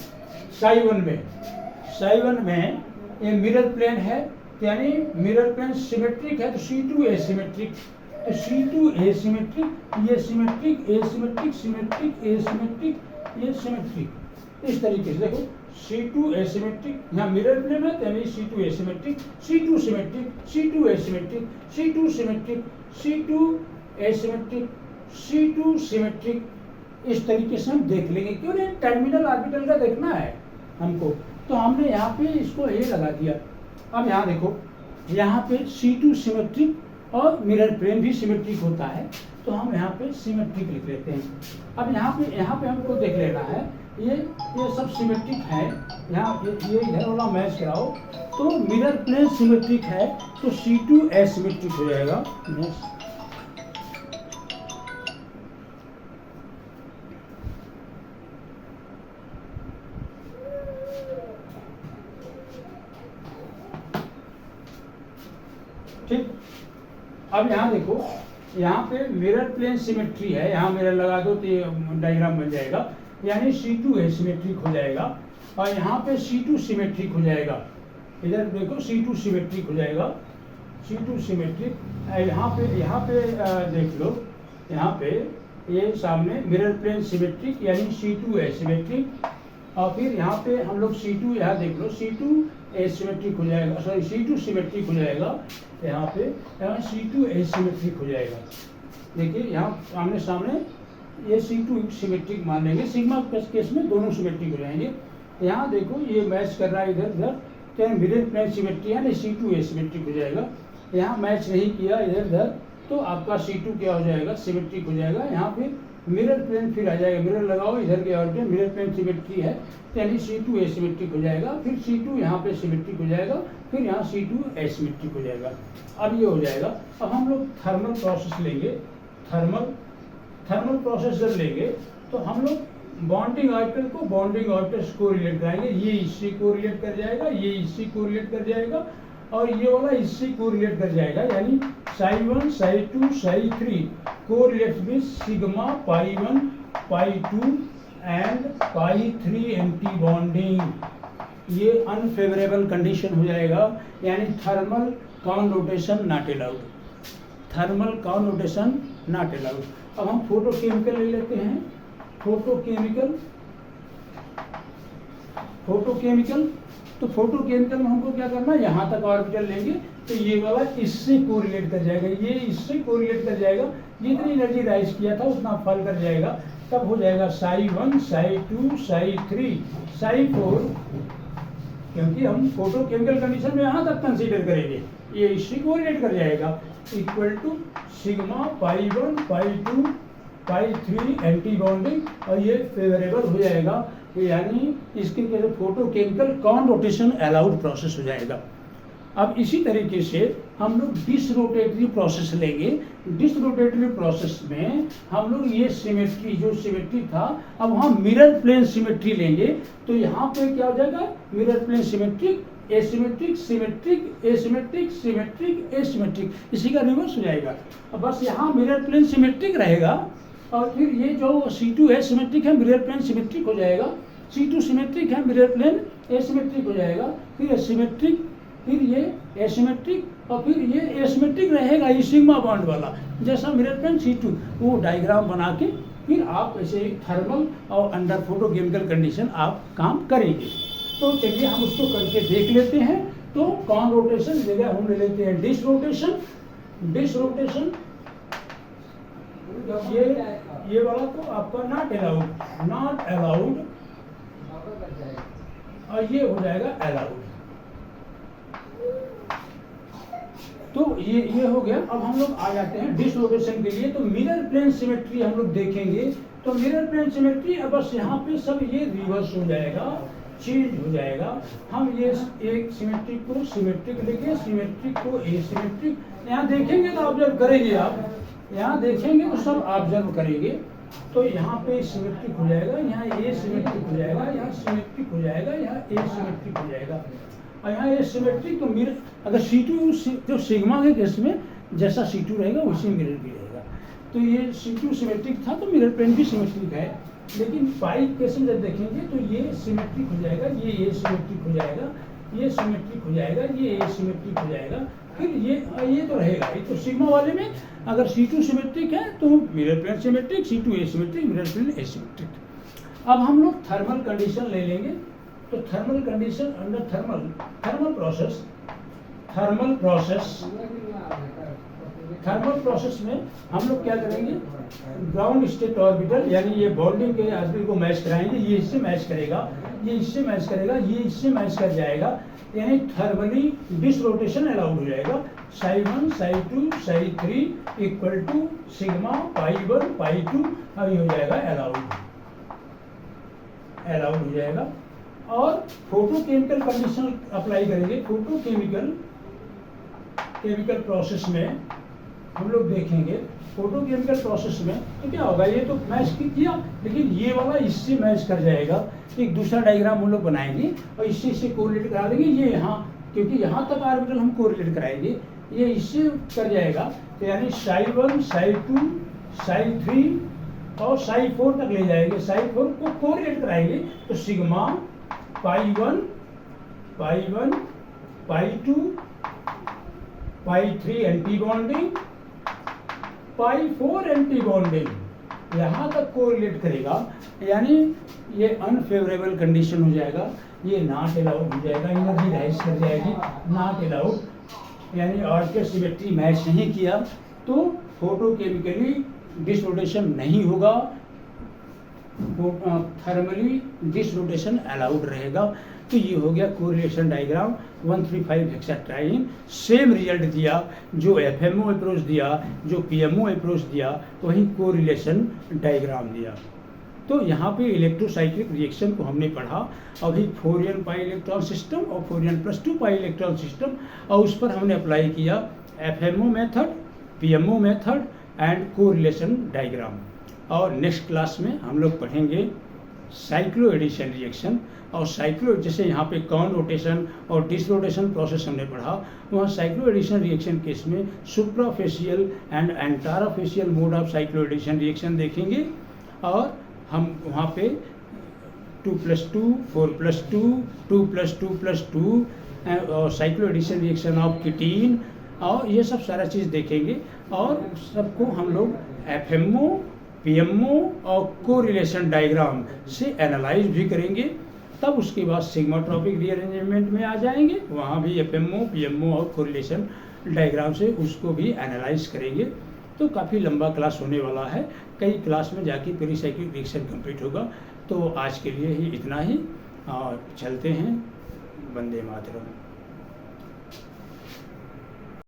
psi1 में ये मिरर प्लेन है, यानी मिरर प्लेन सिमेट्रिक है तो C2 एसिमेट्रिक, तो C2 एसिमेट्रिक, ये सिमेट्रिक, एसिमेट्रिक, सिमेट्रिक, एसिमेट्रिक, ये सिमेट्रिक। इस तरीके से देखो C2 एसिमेट्रिक, यहाँ मिरर प्लेन है यानी C2 asymmetric, C2 symmetric, C2 asymmetric, C2 symmetric, C2 asymmetric, C2 symmetric. इस तरीके से हम देख लेंगे, क्यों नहीं, टर्मिनल ऑर्बिटल का देखना है, हमको, तो हमने यहाँ पे इसको ए लगा दिया। अब यहाँ देखो, यहाँ पे C2 सिमेट्रिक और मिरर प्लेन भी सिमेट्रिक होता है, तो हम यहाँ पे सिमेट्रिक लिख लेते हैं। अब यहाँ पे हमको देख लेना है, ये सब सिमेट्रिक है। यहाँ ये इधर वाला मैच कराओ, तो मिरर प्लेन सिमेट्रिक है तो C2 एसिमेट्रिक हो जाएगा। ठीक, अब यहाँ देखो, यहाँ पे मिरर प्लेन सिमेट्री है, यहाँ मिरर लगा दो तो ये डायग्राम बन जाएगा, यानी C2 एसिमेट्रिक हो जाएगा और यहाँ पे C2 सिमेट्रिक हो जाएगा। इधर देखो C2 सिमेट्रिक हो जाएगा, C2 सिमेट्रिक। यहाँ पे देख लो, यहाँ पे ये सामने मिरर प्लेन सिमेट्रिक यानी C2 एसिमेट्रिक, और फिर यहाँ पे हम लोग C2, यहाँ देख लो C2 एसिमेट्रिक हो जाएगा, सॉरी C2 सिमेट्रिक हो जाएगा, यहाँ C2 एसिमेट्रिक हो जाएगा। देखिए यहाँ आमने सामने ये C2 सिमेट्रिक मान लेंगे, सिग्मा केस में दोनों सिमेट्रिक हो जाएंगे। यहाँ देखो ये मैच कर रहा है इधर उधर, तो मिरर प्लेन सिमेट्री यानी C2 एसिमेट्रिक हो जाएगा। यहाँ मैच नहीं किया इधर उधर, तो आपका C2 क्या हो जाएगा, सिमेट्रिक हो जाएगा। यहाँ फिर मिरर प्लेन फिर आ जाएगा, मिरर लगाओ इधर के और मिरर प्लेन सिमेट्री है, यानी C2 एसिमेट्रिक हो जाएगा। फिर C2 यहाँ पे सिमेट्रिक हो जाएगा, फिर यहाँ C2 एसिमेट्रिक हो जाएगा। अब ये हो जाएगा। अब हम लोग थर्मल प्रोसेस लेंगे, थर्मल प्रोसेस जब लेंगे तो हम लोग बॉन्डिंग ऑर्बिटल को बॉन्डिंग ऑर्बिटल्स को रिलेट कराएंगे। ये इससे को रिलेट कर जाएगा, ये इससे को रिलेट कर जाएगा, और ये वाला इससे को रिलेट कर जाएगा, यानी psi1 psi2 psi3 को relate with sigma pi1 pi2 and pi3 anti bonding. ये अनफेवरेबल कंडीशन हो जाएगा, यानी thermal connotation not allowed, thermal connotation not allowed. अब हम फोटोकेमिकल ले लेते हैं, फोटोकेमिकल तो फोटोकेमिकल में हमको क्या करना है, यहाँ तक ऑर्बिटल लेंगे तो ये वाला इससे कोरिलेट कर जाएगा, ये इससे कोरिलेट कर जाएगा, जितनी एनर्जी राइज किया था उतना फॉल कर जाएगा। तब हो जाएगा psi1 psi2 psi3 psi4, क्योंकि हम फोटोकेमिकल कंडीशन में यहाँ तक कंसीडर करेंगे, ये इससे कोरिलेट कर जाएगा, equal to sigma pi1 pi2 pi3 antibonding, और ये फेवरेबल हो जाएगा, यानी इसके लिए फोटोकेमिकल कॉनोटेशन अलाउड प्रोसेस हो जाएगा। अब इसी तरीके से हम लोग डिसरोटेटरी प्रोसेस लेंगे। डिसरोटेटरी प्रोसेस में हम लोग ये सिमेट्री, जो सिमेट्री था, अब हम मिरर प्लेन सिमेट्री लेंगे, तो यहाँ पे क्या हो जाएगा, mirror plane symmetric asymmetric symmetric asymmetric symmetric asymmetric, इसी का रिवर्स हो जाएगा। अब बस यहाँ मिरर प्लेन सिमेट्रिक रहेगा, और फिर ये जो C2 एसिमेट्रिक है मिरर प्लेन सिमेट्रिक हो जाएगा, C2 सिमेट्रिक है मिरर प्लेन एसिमेट्रिक हो जाएगा, फिर एसिमेट्रिक, फिर ये एसिमेट्रिक, और फिर ये एसिमेट्रिक रहेगा, ये सिग्मा बॉन्ड वाला जैसा मिरर प्लेन C2, वो डायग्राम बना के फिर आप ऐसे थर्मल और अंडर फोटोकेमिकल कंडीशन आप काम करेंगे। तो चलिए हम उसको करके देख लेते हैं। तो कॉनरोटेशन जगह हम ले लेते हैं डिसरोटेशन। डिसरोटेशन ये वाला तो आपका नॉट अलाउड, और ये हो जाएगा अलाउड। तो ये हो गया। अब हम लोग आ जाते हैं डिसरोटेशन के लिए। तो मिरर प्लेन सिमेट्री हम लोग देखेंगे, तो मिरर प्लेन सिमेट्री अब बस यहाँ पे सब ये रिवर्स हो जाएगा, चेंज हो जाएगा। हम ये एक सिमेट्रिक को सिमेट्रिक लेके, सिमेट्रिक को एसिमेट्रिक, यहाँ देखेंगे तो ऑब्जर्व करेंगे आप, यहाँ देखेंगे तो सब ऑब्जर्व करेंगे। तो यहाँ पे सिमेट्रिक हो जाएगा, यहाँ ए सिमेट्रिक हो जाएगा, यहाँ सिमेट्रिक हो जाएगा, यहाँ ए सिमेट्रिक हो जाएगा, और यहाँ ए सिमेट्रिक। तो मिरर अगर C2 जो सिग्मा के केस में जैसा C2 रहेगा वैसे मिरर भी रहेगा। तो ये C2 सिमेट्रिक था तो मिरर प्लेन भी सिमेट्रिक है, लेकिन पाई केस में जब देखेंगे तो ये सिमेट्रिक हो जाएगा, ये सिमेट्रिक हो जाएगा, ये सिमेट्रिक हो जाएगा, ये एसिमेट्रिक हो जाएगा, फिर ये तो रहेगा ही। तो सिग्मा वाले में अगर C2 सिमेट्रिक है तो mirror plane symmetric, C2 asymmetric, mirror plane asymmetric. अब हम लोग थर्मल कंडीशन ले लेंगे। तो thermal condition under thermal process में हम लोग क्या करेंगे, ग्राउंड स्टेट ऑर्बिटल, यानी ये बॉन्डिंग के ऑर्बिटल को मैच कराएंगे, ये इससे मैच करेगा, ये इससे मैच करेगा, ये इससे मैच कर जाएगा, यानी थर्मली डिसरोटेशन अलाउड हो जाएगा। psi1 psi2 psi3 equal to sigma pi1 pi2, अब ये हो जाएगा अलाउड हो जाएगा। और फोटोकेमिकल कंडीशन अप्लाई करेंगे। केमिकल प्रोसेस में हम लोग देखेंगे, फोटोकेमिकल प्रोसेस में तो क्या होगा, ये तो मैच किया, लेकिन ये वाला इससे मैच कर जाएगा। एक दूसरा डायग्राम हम लोग बनाएंगे और इससे कोरिलेट करा देंगे। ये यहाँ, क्योंकि यहाँ तक ऑर्बिटल हम कोरिलेट कराएंगे, ये इससे कर जाएगा, तो यानी psi1 psi2 psi3 और psi4 तक ले जाएंगे। psi4 को कोरिलेट कराएंगे तो sigma pi1 pi2 pi3 anti bonding pi4 anti bonding यहाँ तक कोरिलेट करेगा, यानी ये अनफेवरेबल कंडीशन हो जाएगा, ये नॉट अलाउड हो जाएगा, एनर्जी राइज कर जाएगी, नॉट अलाउड, यानी ऑर्बिटल सिमेट्री मैच नहीं किया तो फोटोकेमिकली डिसरोटेशन नहीं होगा, थर्मली डिसरोटेशन अलाउड रहेगा। तो ये हो गया कोरिलेशन डायग्राम 135 हेक्साट्राइन। सेम रिजल्ट दिया, जो एफएमओ अप्रोच दिया, जो पीएमओ अप्रोच दिया, वही कोरिलेशन डायग्राम दिया। तो यहाँ पे इलेक्ट्रोसाइक्लिक रिएक्शन को हमने पढ़ा, अभी 4n पाई इलेक्ट्रॉन सिस्टम और 4n+2 पाई इलेक्ट्रॉन सिस्टम, और उस पर हमने अप्लाई किया FMO method, PMO method and correlation diagram. और नेक्स्ट क्लास में हम लोग पढ़ेंगे साइक्लो एडिशन रिएक्शन, और साइक्लो, जैसे यहाँ पे कॉन रोटेशन और डिसरोटेशन प्रोसेस हमने पढ़ा, वहाँ साइक्लो एडिशन रिएक्शन केस में suprafacial and antarafacial mode of cycloaddition reaction देखेंगे। और हम वहाँ पे 2+2 4+2 2+2+2 और cycloaddition reaction of ketene और ये सब सारा चीज़ देखेंगे, और सबको हम लोग एफएमओ, पीएमओ और कोरिलेशन डायग्राम से एनालाइज भी करेंगे। तब उसके बाद सिग्माट्रोपिक रीअरेंजमेंट में आ जाएंगे, वहाँ भी एफएमओ, पीएमओ और कोरिलेशन डायग्राम से उसको भी एनालाइज करेंगे। तो काफ़ी लंबा क्लास होने वाला है, कई क्लास में जाके पेरिसाइक्लिक रिएक्शन कंप्लीट होगा। तो आज के लिए ही इतना ही, और चलते हैं। वंदे मातरम।